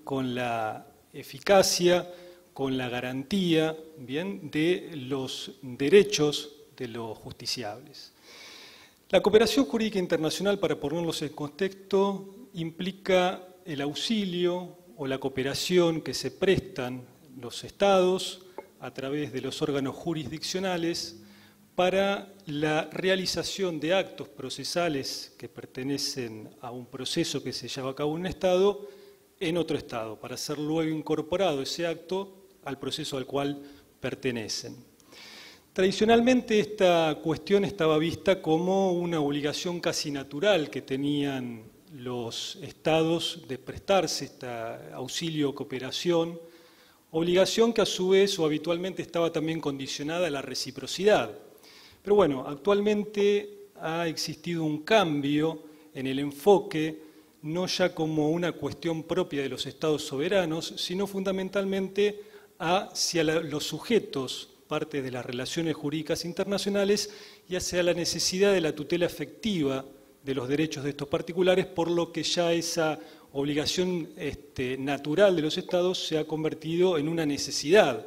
con la eficacia, con la garantía, bien, de los derechos de los justiciables. La cooperación jurídica internacional, para ponerlos en contexto, implica el auxilio o la cooperación que se prestan los Estados a través de los órganos jurisdiccionales para la realización de actos procesales que pertenecen a un proceso que se lleva a cabo en un Estado en otro Estado, para ser luego incorporado ese acto al proceso al cual pertenecen. Tradicionalmente esta cuestión estaba vista como una obligación casi natural que tenían los Estados de prestarse este auxilio o cooperación, obligación que a su vez o habitualmente estaba también condicionada a la reciprocidad. Pero bueno, actualmente ha existido un cambio en el enfoque, no ya como una cuestión propia de los Estados soberanos, sino fundamentalmente hacia los sujetos, parte de las relaciones jurídicas internacionales, y hacia la necesidad de la tutela efectiva de los derechos de estos particulares, por lo que ya esa obligación natural de los Estados se ha convertido en una necesidad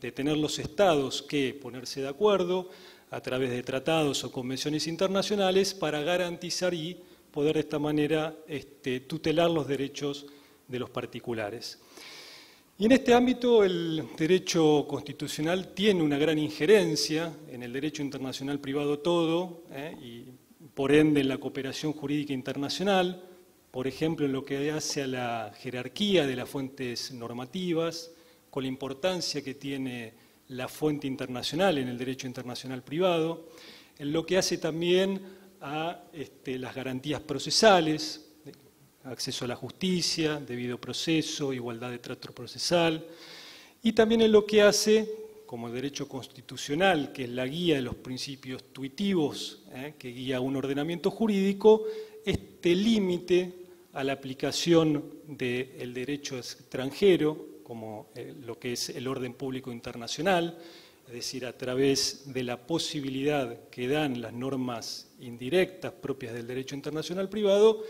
de tener los Estados que ponerse de acuerdo a través de tratados o convenciones internacionales para garantizar y poder de esta manera tutelar los derechos de los particulares. Y en este ámbito el derecho constitucional tiene una gran injerencia en el derecho internacional privado todo, y por ende en la cooperación jurídica internacional, por ejemplo en lo que hace a la jerarquía de las fuentes normativas, con la importancia que tiene la fuente internacional en el derecho internacional privado, en lo que hace también a las garantías procesales, acceso a la justicia, debido proceso, igualdad de trato procesal, y también en lo que hace, como el derecho constitucional, que es la guía de los principios tuitivos, que guía un ordenamiento jurídico, este límite a la aplicación del derecho extranjero, como lo que es el orden público internacional, es decir, a través de la posibilidad que dan las normas indirectas propias del derecho internacional privado,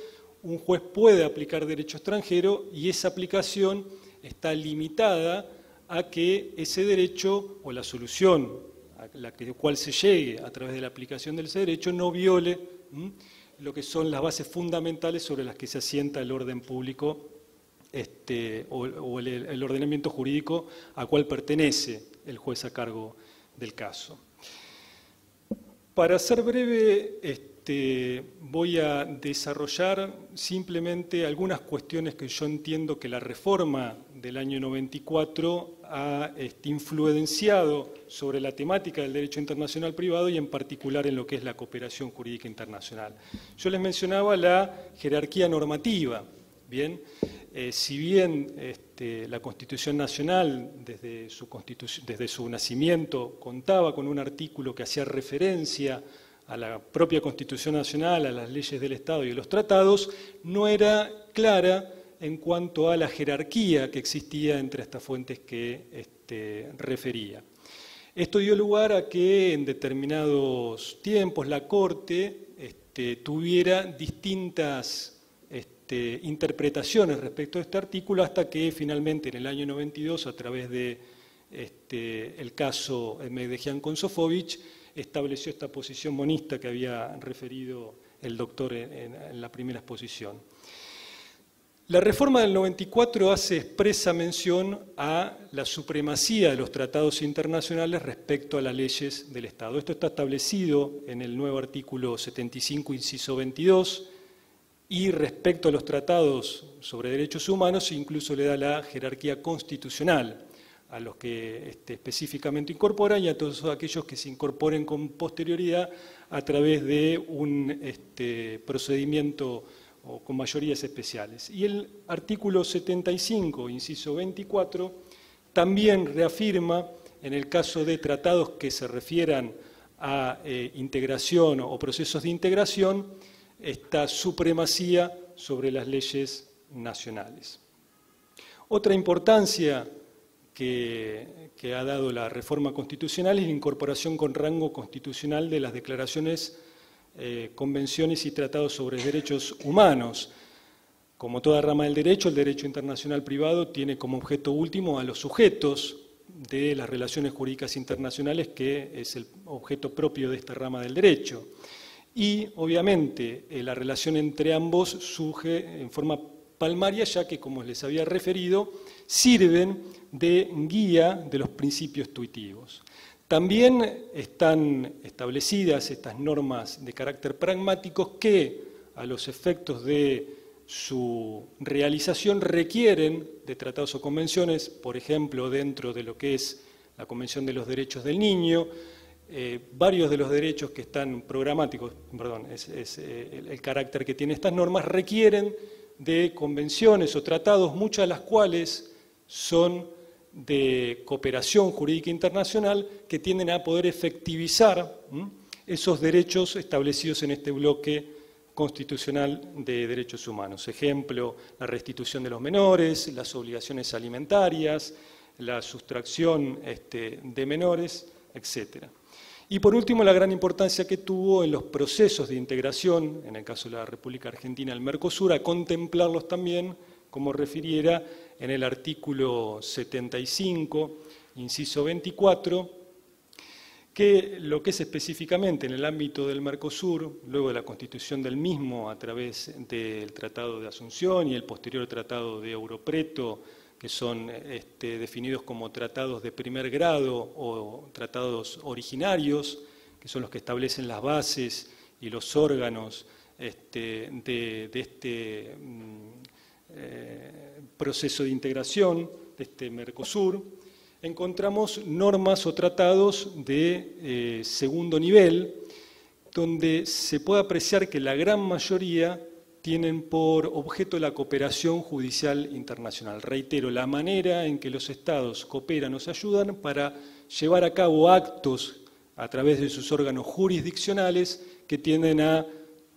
un juez puede aplicar derecho extranjero y esa aplicación está limitada a que ese derecho o la solución a la cual se llegue a través de la aplicación de ese derecho no viole lo que son las bases fundamentales sobre las que se asienta el orden público o el ordenamiento jurídico a cual pertenece el juez a cargo del caso. Para ser breve, voy a desarrollar simplemente algunas cuestiones que yo entiendo que la reforma del año 94 ha influenciado sobre la temática del derecho internacional privado y en particular en lo que es la cooperación jurídica internacional. Yo les mencionaba la jerarquía normativa. Bien, si bien la Constitución Nacional desde su nacimiento contaba con un artículo que hacía referencia a la propia Constitución Nacional, a las leyes del Estado y a los tratados, no era clara en cuanto a la jerarquía que existía entre estas fuentes que refería. Esto dio lugar a que en determinados tiempos la Corte tuviera distintas interpretaciones respecto a este artículo, hasta que finalmente en el año 92, a través de el caso Megdejian con Sofovich, estableció esta posición monista que había referido el doctor en la primera exposición. La reforma del 94 hace expresa mención a la supremacía de los tratados internacionales respecto a las leyes del Estado. Esto está establecido en el nuevo artículo 75, inciso 22, y respecto a los tratados sobre derechos humanos incluso le da la jerarquía constitucional a los que específicamente incorporan y a todos aquellos que se incorporen con posterioridad a través de un procedimiento o con mayorías especiales. Y el artículo 75, inciso 24, también reafirma, en el caso de tratados que se refieran a integración o procesos de integración, esta supremacía sobre las leyes nacionales. Otra importancia que ha dado la reforma constitucional es la incorporación con rango constitucional de las declaraciones, convenciones y tratados sobre derechos humanos. Como toda rama del derecho, el derecho internacional privado tiene como objeto último a los sujetos de las relaciones jurídicas internacionales, que es el objeto propio de esta rama del derecho. Y, obviamente, la relación entre ambos surge en forma palmaria, ya que, como les había referido, sirven de guía de los principios tuitivos. También están establecidas estas normas de carácter pragmático que, a los efectos de su realización, requieren de tratados o convenciones, por ejemplo, dentro de lo que es la Convención de los Derechos del Niño. Varios de los derechos que están programáticos, el carácter que tienen estas normas, requieren de convenciones o tratados, muchas de las cuales son de cooperación jurídica internacional, que tienden a poder efectivizar esos derechos establecidos en este bloque constitucional de derechos humanos. Ejemplo, la restitución de los menores, las obligaciones alimentarias, la sustracción de menores, etc. Y por último, la gran importancia que tuvo en los procesos de integración, en el caso de la República Argentina, el Mercosur, a contemplarlos también, como refiriera en el artículo 75, inciso 24, que lo que es específicamente en el ámbito del Mercosur, luego de la constitución del mismo a través del Tratado de Asunción y el posterior Tratado de Europreto, que son definidos como tratados de primer grado o tratados originarios, que son los que establecen las bases y los órganos de este proceso de integración, de este Mercosur, encontramos normas o tratados de segundo nivel, donde se puede apreciar que la gran mayoría tienen por objeto la cooperación judicial internacional. Reitero, la manera en que los Estados cooperan o se ayudan para llevar a cabo actos a través de sus órganos jurisdiccionales que tienden a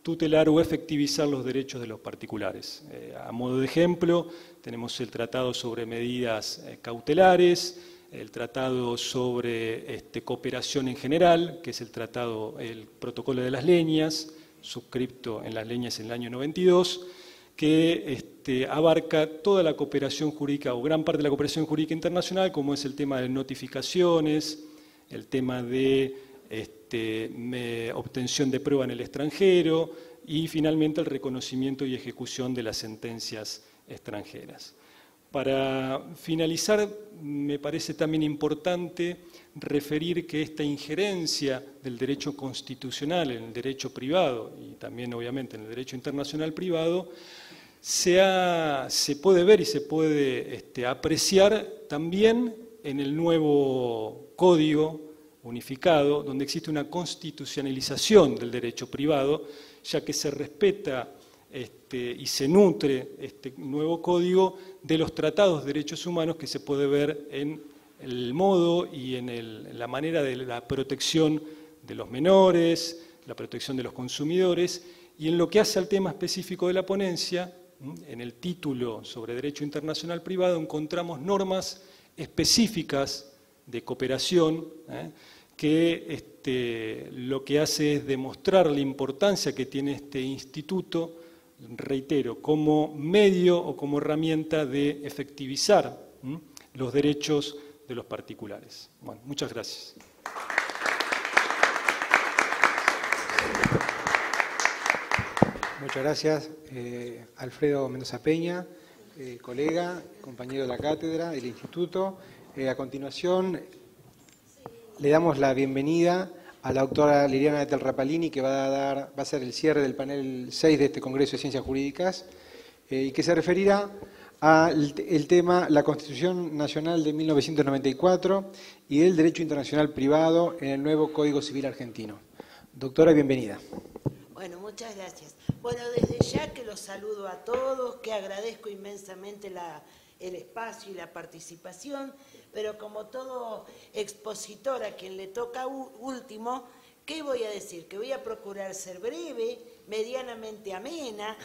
tutelar o efectivizar los derechos de los particulares. A modo de ejemplo, tenemos el Tratado sobre Medidas Cautelares, el Tratado sobre Cooperación en General, que es el Protocolo de las Leñas, suscripto en las Leñas en el año 92, que abarca toda la cooperación jurídica o gran parte de la cooperación jurídica internacional, como es el tema de notificaciones, el tema de obtención de prueba en el extranjero y finalmente el reconocimiento y ejecución de las sentencias extranjeras. Para finalizar, me parece también importante referir que esta injerencia del derecho constitucional en el derecho privado y también obviamente en el derecho internacional privado se puede ver y se puede apreciar también en el nuevo Código Unificado, donde existe una constitucionalización del derecho privado, ya que se respeta y se nutre este nuevo código de los tratados de derechos humanos que se puede ver en el modo y en la manera de la protección de los menores, la protección de los consumidores, y en lo que hace al tema específico de la ponencia, en el título sobre Derecho Internacional Privado encontramos normas específicas de cooperación que lo que hace es demostrar la importancia que tiene este instituto, reitero, como medio o como herramienta de efectivizar los derechos de los particulares. Bueno, muchas gracias. Muchas gracias, Alfredo Mendoza Peña, colega, compañero de la cátedra del instituto. A continuación, le damos la bienvenida a la doctora Liliana Terrapalini, que va a ser el cierre del panel 6 de este Congreso de Ciencias Jurídicas, y que se referirá al tema la Constitución Nacional de 1994 y el Derecho Internacional Privado en el nuevo Código Civil Argentino. Doctora, bienvenida. Bueno, muchas gracias. Bueno, desde ya que los saludo a todos, que agradezco inmensamente el espacio y la participación, pero como todo expositor a quien le toca último, ¿qué voy a decir? Que voy a procurar ser breve, medianamente amena,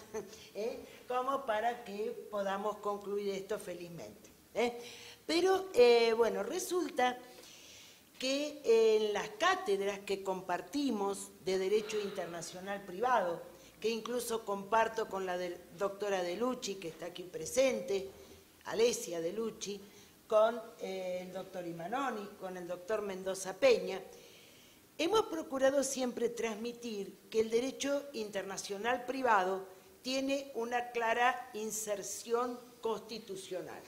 como para que podamos concluir esto felizmente. Pero, bueno, resulta que en las cátedras que compartimos de Derecho Internacional Privado, que incluso comparto con la doctora De Lucci, que está aquí presente, Alesia De Lucci, con el doctor Imanoni, con el doctor Mendoza Peña, hemos procurado siempre transmitir que el derecho internacional privado tiene una clara inserción constitucional.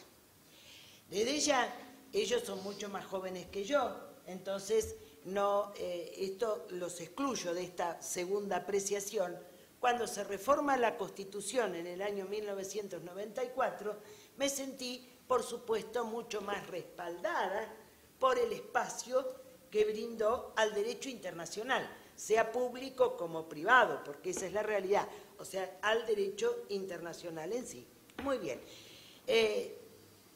Desde ya, ellos son mucho más jóvenes que yo, entonces no, esto los excluyo de esta segunda apreciación. Cuando se reforma la Constitución en el año 1994, me sentí, por supuesto, mucho más respaldada por el espacio que brindó al derecho internacional, sea público como privado, porque esa es la realidad, o sea, al derecho internacional en sí. Muy bien.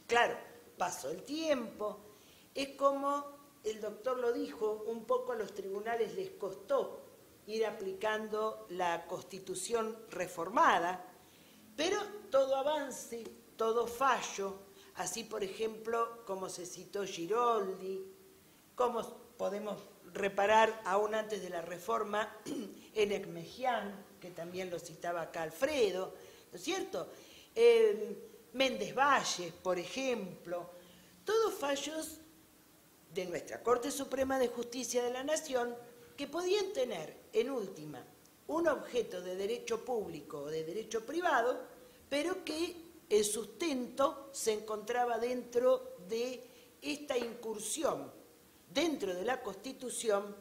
Claro, pasó el tiempo, es como el doctor lo dijo, un poco a los tribunales les costó ir aplicando la Constitución reformada, pero todo avance, todo fallo, así por ejemplo como se citó Giroldi, como podemos reparar aún antes de la reforma en Ekmejian, que también lo citaba acá Alfredo, ¿no es cierto? Méndez Valles, por ejemplo, todos fallos de nuestra Corte Suprema de Justicia de la Nación que podían tener, en última, un objeto de derecho público o de derecho privado, pero que el sustento se encontraba dentro de esta incursión, dentro de la Constitución,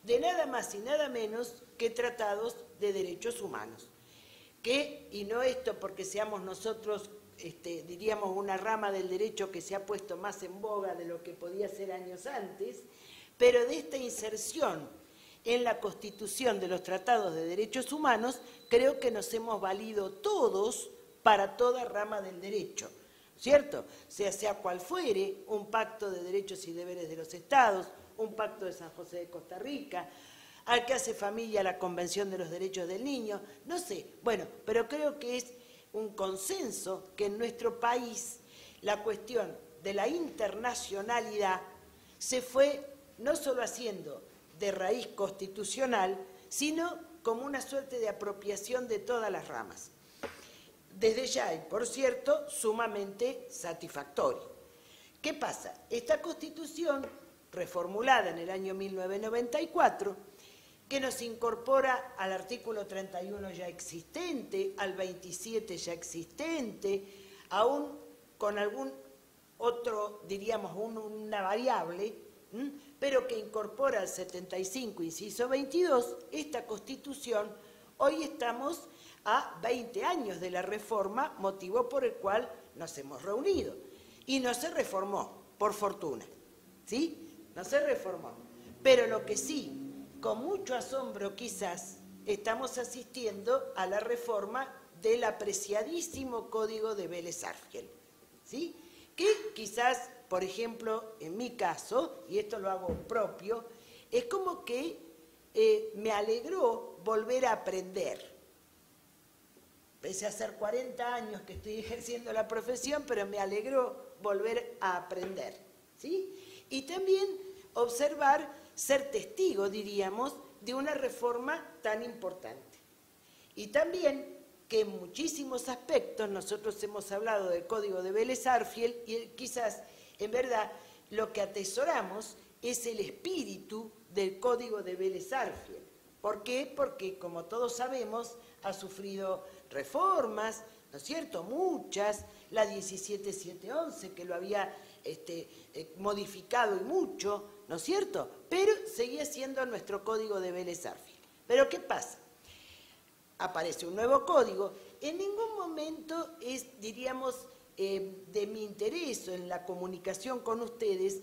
de nada más y nada menos que tratados de derechos humanos. Que, y no esto porque seamos nosotros, diríamos, una rama del derecho que se ha puesto más en boga de lo que podía ser años antes, pero de esta inserción en la Constitución de los tratados de derechos humanos, creo que nos hemos valido todos para toda rama del derecho, ¿cierto? Sea cual fuere, un pacto de derechos y deberes de los estados, un pacto de San José de Costa Rica, al que hace familia la Convención de los Derechos del Niño, no sé, bueno, pero creo que es un consenso que en nuestro país la cuestión de la internacionalidad se fue no solo haciendo de raíz constitucional, sino como una suerte de apropiación de todas las ramas. Desde ya, y por cierto, sumamente satisfactorio. ¿Qué pasa? Esta Constitución, reformulada en el año 1994, que nos incorpora al artículo 31 ya existente, al 27 ya existente, aún con algún otro, diríamos, una variable, pero que incorpora al 75, inciso 22, esta Constitución, hoy estamos a 20 años de la reforma, motivo por el cual nos hemos reunido. Y no se reformó, por fortuna, ¿sí? No se reformó. Pero lo que sí, con mucho asombro quizás, estamos asistiendo a la reforma del apreciadísimo Código de Vélez-Sarsfield, ¿sí? Que quizás, por ejemplo, en mi caso, y esto lo hago propio, es como que me alegró volver a aprender. Pese a ser 40 años que estoy ejerciendo la profesión, pero me alegró volver a aprender, ¿sí? Y también observar ser testigo, diríamos, de una reforma tan importante. Y también que en muchísimos aspectos, nosotros hemos hablado del Código de Vélez-Sarsfield y quizás, en verdad, lo que atesoramos es el espíritu del Código de Vélez-Sarsfield. ¿Por qué? Porque, como todos sabemos, ha sufrido reformas, ¿no es cierto?, muchas, la 17711 que lo había modificado y mucho, ¿no es cierto?, pero seguía siendo nuestro Código de Vélez-Sarsfield. ¿Pero qué pasa? Aparece un nuevo código. En ningún momento es, diríamos, de mi interés en la comunicación con ustedes,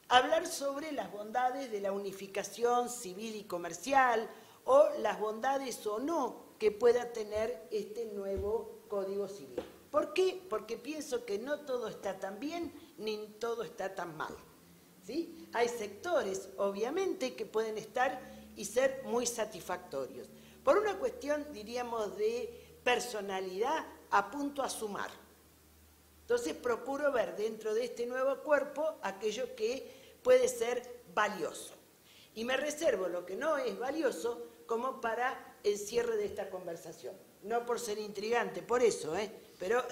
hablar sobre las bondades de la unificación civil y comercial o las bondades o no que pueda tener este nuevo Código Civil. ¿Por qué? Porque pienso que no todo está tan bien ni todo está tan mal, ¿sí? Hay sectores, obviamente, que pueden estar y ser muy satisfactorios. Por una cuestión, diríamos, de personalidad, apunto a sumar. Entonces procuro ver dentro de este nuevo cuerpo aquello que puede ser valioso. Y me reservo lo que no es valioso como para el cierre de esta conversación. No por ser intrigante, por eso, pero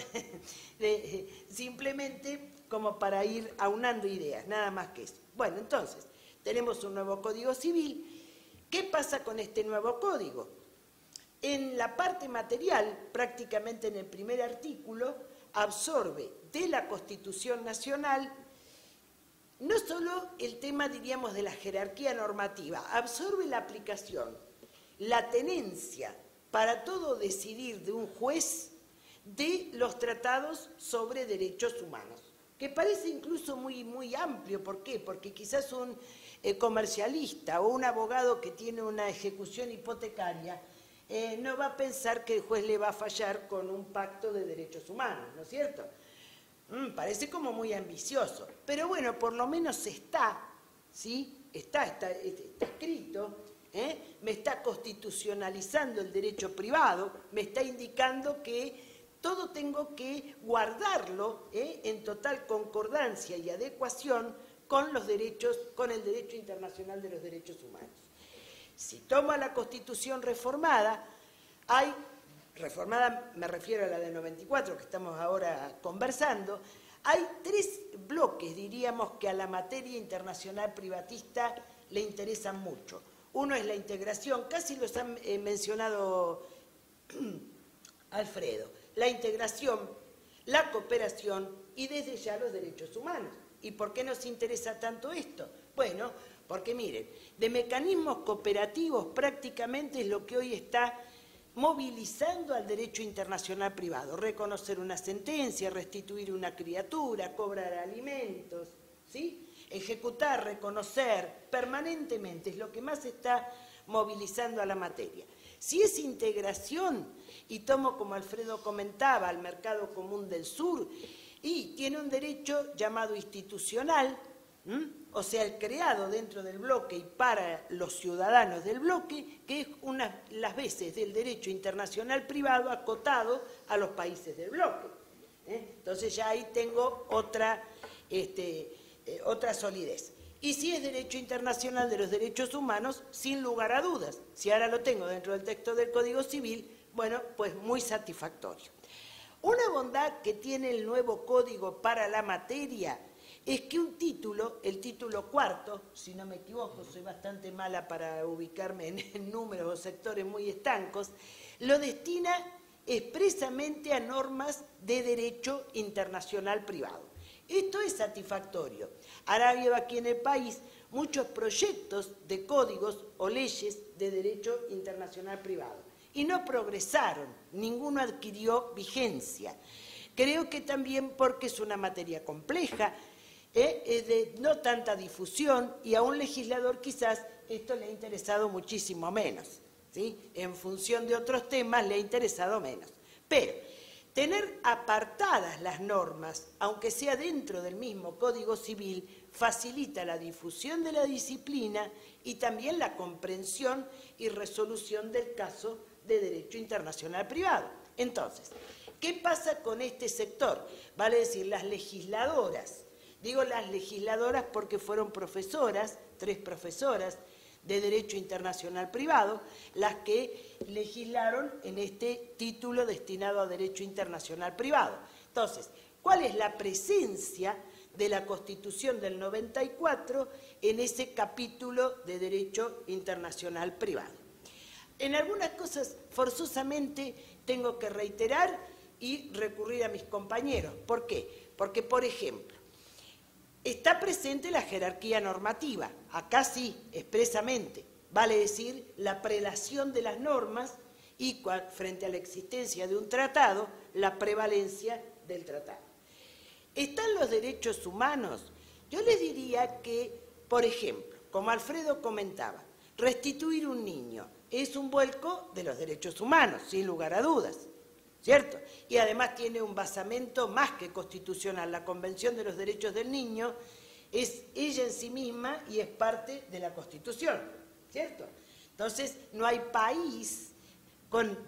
simplemente como para ir aunando ideas, nada más que eso. Bueno, entonces, tenemos un nuevo Código Civil. ¿Qué pasa con este nuevo código? En la parte material, prácticamente en el primer artículo, absorbe de la Constitución Nacional no solo el tema, diríamos, de la jerarquía normativa, absorbe la aplicación, la tenencia para todo decidir de un juez de los tratados sobre derechos humanos, que parece incluso muy amplio. ¿Por qué? Porque quizás un comercialista o un abogado que tiene una ejecución hipotecaria no va a pensar que el juez le va a fallar con un pacto de derechos humanos, ¿no es cierto? Parece como muy ambicioso, pero bueno, por lo menos está, ¿sí? Está escrito, me está constitucionalizando el derecho privado, me está indicando que todo tengo que guardarlo en total concordancia y adecuación con los derechos, con el derecho internacional de los derechos humanos. Si toma la Constitución reformada, reformada me refiero a la del 94 que estamos ahora conversando, hay 3 bloques, diríamos, que a la materia internacional privatista le interesan mucho. Uno es la integración, casi los han mencionado Alfredo, la integración, la cooperación y desde ya los derechos humanos. ¿Y por qué nos interesa tanto esto? Bueno, porque miren, de mecanismos cooperativos prácticamente es lo que hoy está movilizando al derecho internacional privado, reconocer una sentencia, restituir una criatura, cobrar alimentos, ¿sí? Ejecutar, reconocer permanentemente, es lo que más está movilizando a la materia. Si es integración, y tomo como Alfredo comentaba, al mercado común del sur, y tiene un derecho llamado institucional, o sea, el creado dentro del bloque y para los ciudadanos del bloque, que es las veces del derecho internacional privado acotado a los países del bloque. Entonces ya ahí tengo otra solidez. Y si es derecho internacional de los derechos humanos, sin lugar a dudas, si ahora lo tengo dentro del texto del Código Civil, bueno, pues muy satisfactorio. Una bondad que tiene el nuevo código para la materia es que un título, el título 4, si no me equivoco, soy bastante mala para ubicarme en números o sectores muy estancos, lo destina expresamente a normas de derecho internacional privado. Esto es satisfactorio. Ahora había aquí en el país muchos proyectos de códigos o leyes de derecho internacional privado y no progresaron, ninguno adquirió vigencia. Creo que también porque es una materia compleja, de no tanta difusión, y a un legislador quizás esto le ha interesado muchísimo menos, ¿sí? En función de otros temas le ha interesado menos. Pero tener apartadas las normas, aunque sea dentro del mismo Código Civil, facilita la difusión de la disciplina y también la comprensión y resolución del caso de derecho internacional privado. Entonces, ¿qué pasa con este sector? Vale decir, las legisladoras. Digo las legisladoras porque fueron profesoras 3 profesoras de Derecho Internacional Privado, las que legislaron en este título destinado a Derecho Internacional Privado. Entonces, ¿cuál es la presencia de la Constitución del 94 en ese capítulo de Derecho Internacional Privado? En algunas cosas, forzosamente, tengo que reiterar y recurrir a mis compañeros. ¿Por qué? Porque, por ejemplo, está presente la jerarquía normativa, acá sí, expresamente, vale decir, la prelación de las normas y, frente a la existencia de un tratado, la prevalencia del tratado. ¿Están los derechos humanos? Yo les diría que, por ejemplo, como Alfredo comentaba, restituir un niño es un vuelco de los derechos humanos, sin lugar a dudas, ¿cierto? Y además tiene un basamento más que constitucional. La Convención de los Derechos del Niño es ella en sí misma y es parte de la Constitución, ¿cierto? Entonces, no hay país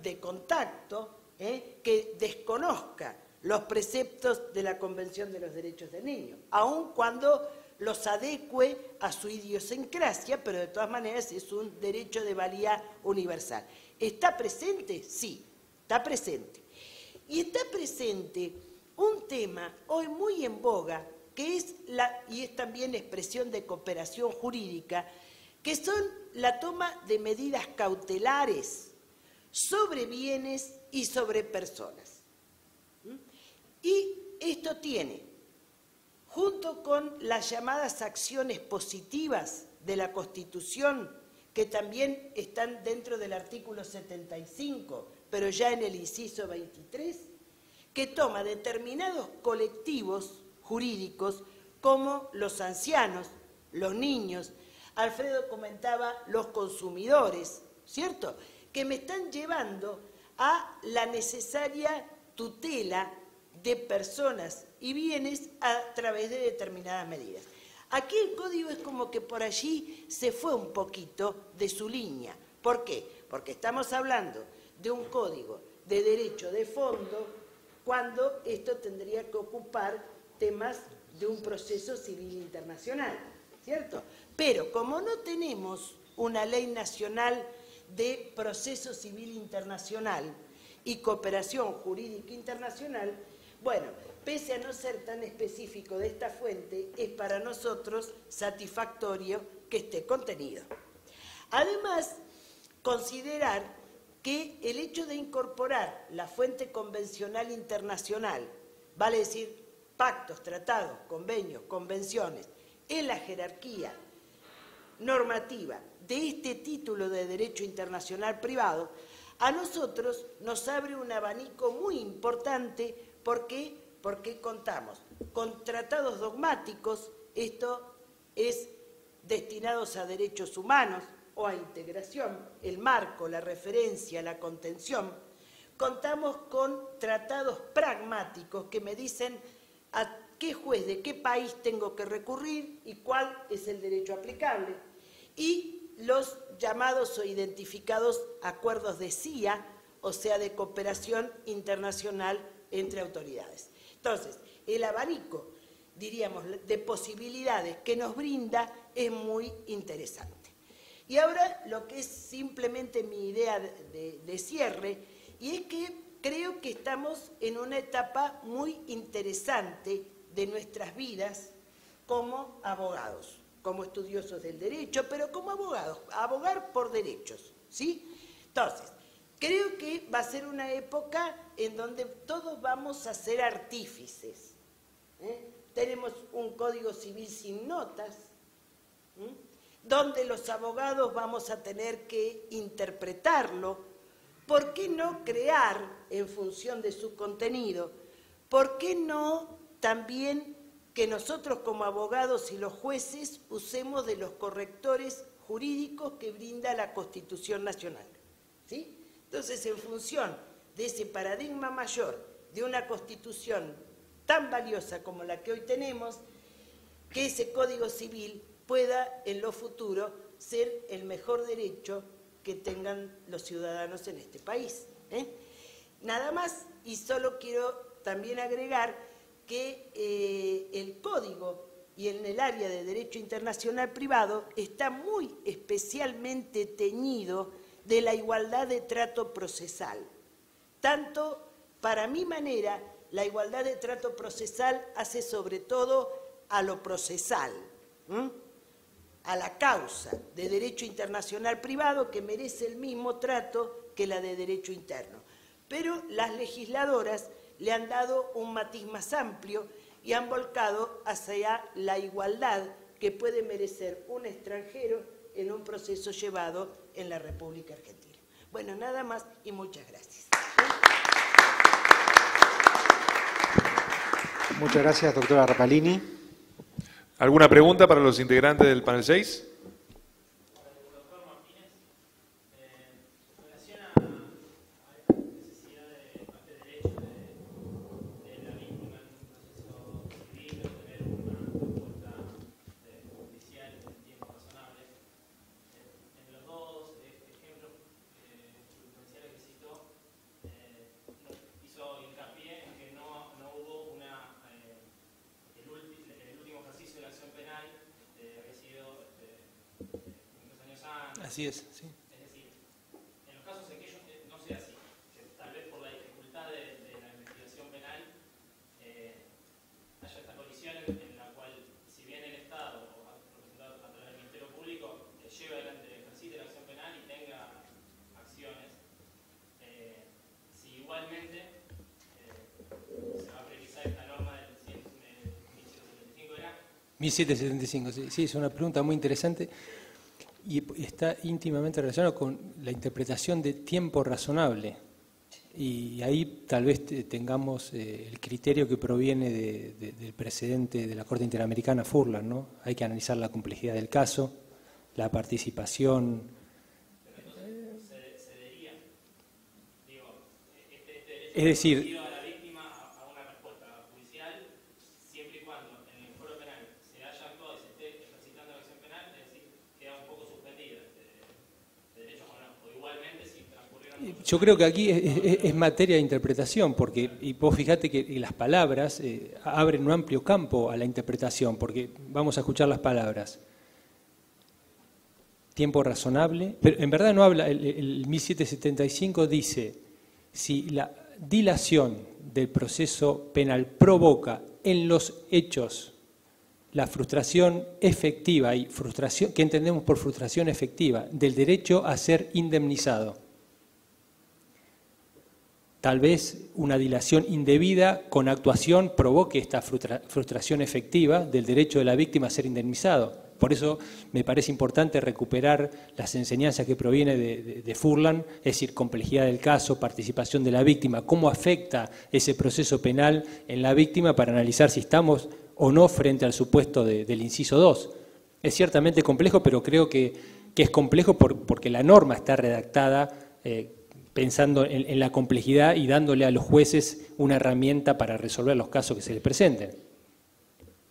de contacto que desconozca los preceptos de la Convención de los Derechos del Niño, aun cuando los adecue a su idiosincrasia, pero de todas maneras es un derecho de valía universal. ¿Está presente? Sí, está presente. Y está presente un tema hoy muy en boga, que es y es también expresión de cooperación jurídica, que son la toma de medidas cautelares sobre bienes y sobre personas. Y esto tiene, junto con las llamadas acciones positivas de la Constitución, que también están dentro del artículo 75, pero ya en el inciso 23, que toma determinados colectivos jurídicos como los ancianos, los niños, Alfredo comentaba los consumidores, ¿cierto?, que me están llevando a la necesaria tutela de personas y bienes a través de determinadas medidas. Aquí el código es como que por allí se fue un poquito de su línea. ¿Por qué? Porque estamos hablando de un código de derecho de fondo cuando esto tendría que ocupar temas de un proceso civil internacional, ¿cierto? Pero como no tenemos una ley nacional de proceso civil internacional y cooperación jurídica internacional, bueno, pese a no ser tan específico de esta fuente, es para nosotros satisfactorio que esté contenido. Además, considerar que el hecho de incorporar la fuente convencional internacional, vale decir pactos, tratados, convenios, convenciones, en la jerarquía normativa de este título de Derecho Internacional Privado, a nosotros nos abre un abanico muy importante. ¿Por qué? Porque contamos con tratados dogmáticos, esto es destinados a derechos humanos o a integración, el marco, la referencia, la contención. Contamos con tratados pragmáticos que me dicen a qué juez de qué país tengo que recurrir y cuál es el derecho aplicable. Y los llamados o identificados acuerdos de CIA, o sea, de cooperación internacional entre autoridades. Entonces, el abanico, diríamos, de posibilidades que nos brinda es muy interesante. Y ahora lo que es simplemente mi idea de cierre, y es que creo que estamos en una etapa muy interesante de nuestras vidas como abogados, como estudiosos del derecho, pero como abogados, abogar por derechos, ¿sí? Entonces, creo que va a ser una época en donde todos vamos a ser artífices. Tenemos un código civil sin notas, donde los abogados vamos a tener que interpretarlo. ¿Por qué no crear en función de su contenido? ¿Por qué no también que nosotros como abogados y los jueces usemos de los correctores jurídicos que brinda la Constitución Nacional? ¿Sí? Entonces, en función de ese paradigma mayor de una Constitución tan valiosa como la que hoy tenemos, que ese Código Civil pueda en lo futuro ser el mejor derecho que tengan los ciudadanos en este país. Nada más, y solo quiero también agregar que el Código y en el área de derecho internacional privado está muy especialmente teñido de la igualdad de trato procesal. Tanto, para mi manera, la igualdad de trato procesal hace sobre todo a lo procesal, a la causa de derecho internacional privado que merece el mismo trato que la de derecho interno. Pero las legisladoras le han dado un matiz más amplio y han volcado hacia la igualdad que puede merecer un extranjero en un proceso llevado en la República Argentina. Bueno, nada más y muchas gracias. Muchas gracias, doctora Rapalini. ¿Alguna pregunta para los integrantes del panel 6? Así es, sí. Es decir, en los casos en que ellos no sea así, que tal vez por la dificultad de la investigación penal haya esta colisión en la cual, si bien el Estado, o representado a través del Ministerio Público, lleve adelante, ejercite la acción penal y tenga acciones, si igualmente se va a priorizar esta norma del 1775, ¿era? 1775, sí, es una pregunta muy interesante. Y está íntimamente relacionado con la interpretación de tiempo razonable. Y ahí tal vez tengamos el criterio que proviene del precedente de la Corte Interamericana Furlan, ¿no? Hay que analizar la complejidad del caso, la participación. Pero entonces cedería, digo, es decir, a la víctima a una respuesta judicial, siempre y cuando en el foro penal se haya actuado y se esté ejercitando la acción penal, es decir, queda un poco suspendida de derechos o igualmente si transcurrieron. Yo creo que aquí es materia de interpretación, porque y vos fíjate que las palabras abren un amplio campo a la interpretación, porque vamos a escuchar las palabras. Tiempo razonable, pero en verdad no habla, el 1775 dice, si la dilación del proceso penal provoca en los hechos la frustración efectiva, y frustración, ¿qué entendemos por frustración efectiva? Del derecho a ser indemnizado. Tal vez una dilación indebida con actuación provoque esta frustración efectiva del derecho de la víctima a ser indemnizado. Por eso me parece importante recuperar las enseñanzas que provienen de Furlan, es decir, complejidad del caso, participación de la víctima, cómo afecta ese proceso penal en la víctima para analizar si estamos o no frente al supuesto del inciso 2. Es ciertamente complejo, pero creo que es complejo porque la norma está redactada pensando en la complejidad y dándole a los jueces una herramienta para resolver los casos que se les presenten.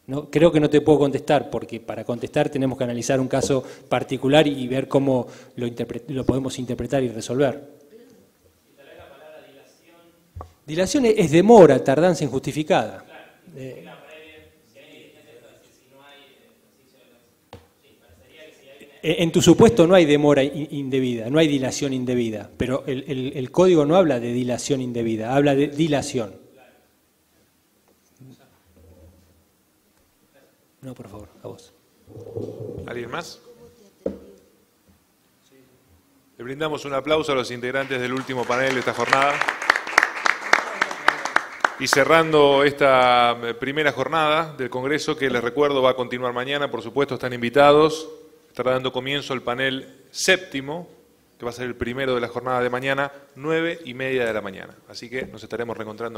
No, creo que no te puedo contestar, porque para contestar tenemos que analizar un caso particular y ver cómo lo podemos interpretar y resolver. Dilación es demora, tardanza injustificada. En tu supuesto no hay demora indebida, no hay dilación indebida, pero el código no habla de dilación indebida, habla de dilación. No, por favor, a vos. ¿Alguien más? Le brindamos un aplauso a los integrantes del último panel de esta jornada. Y cerrando esta primera jornada del Congreso, que les recuerdo va a continuar mañana, por supuesto están invitados. Estará dando comienzo el panel séptimo, que va a ser el primero de la jornada de mañana, 9:30 de la mañana. Así que nos estaremos reencontrando.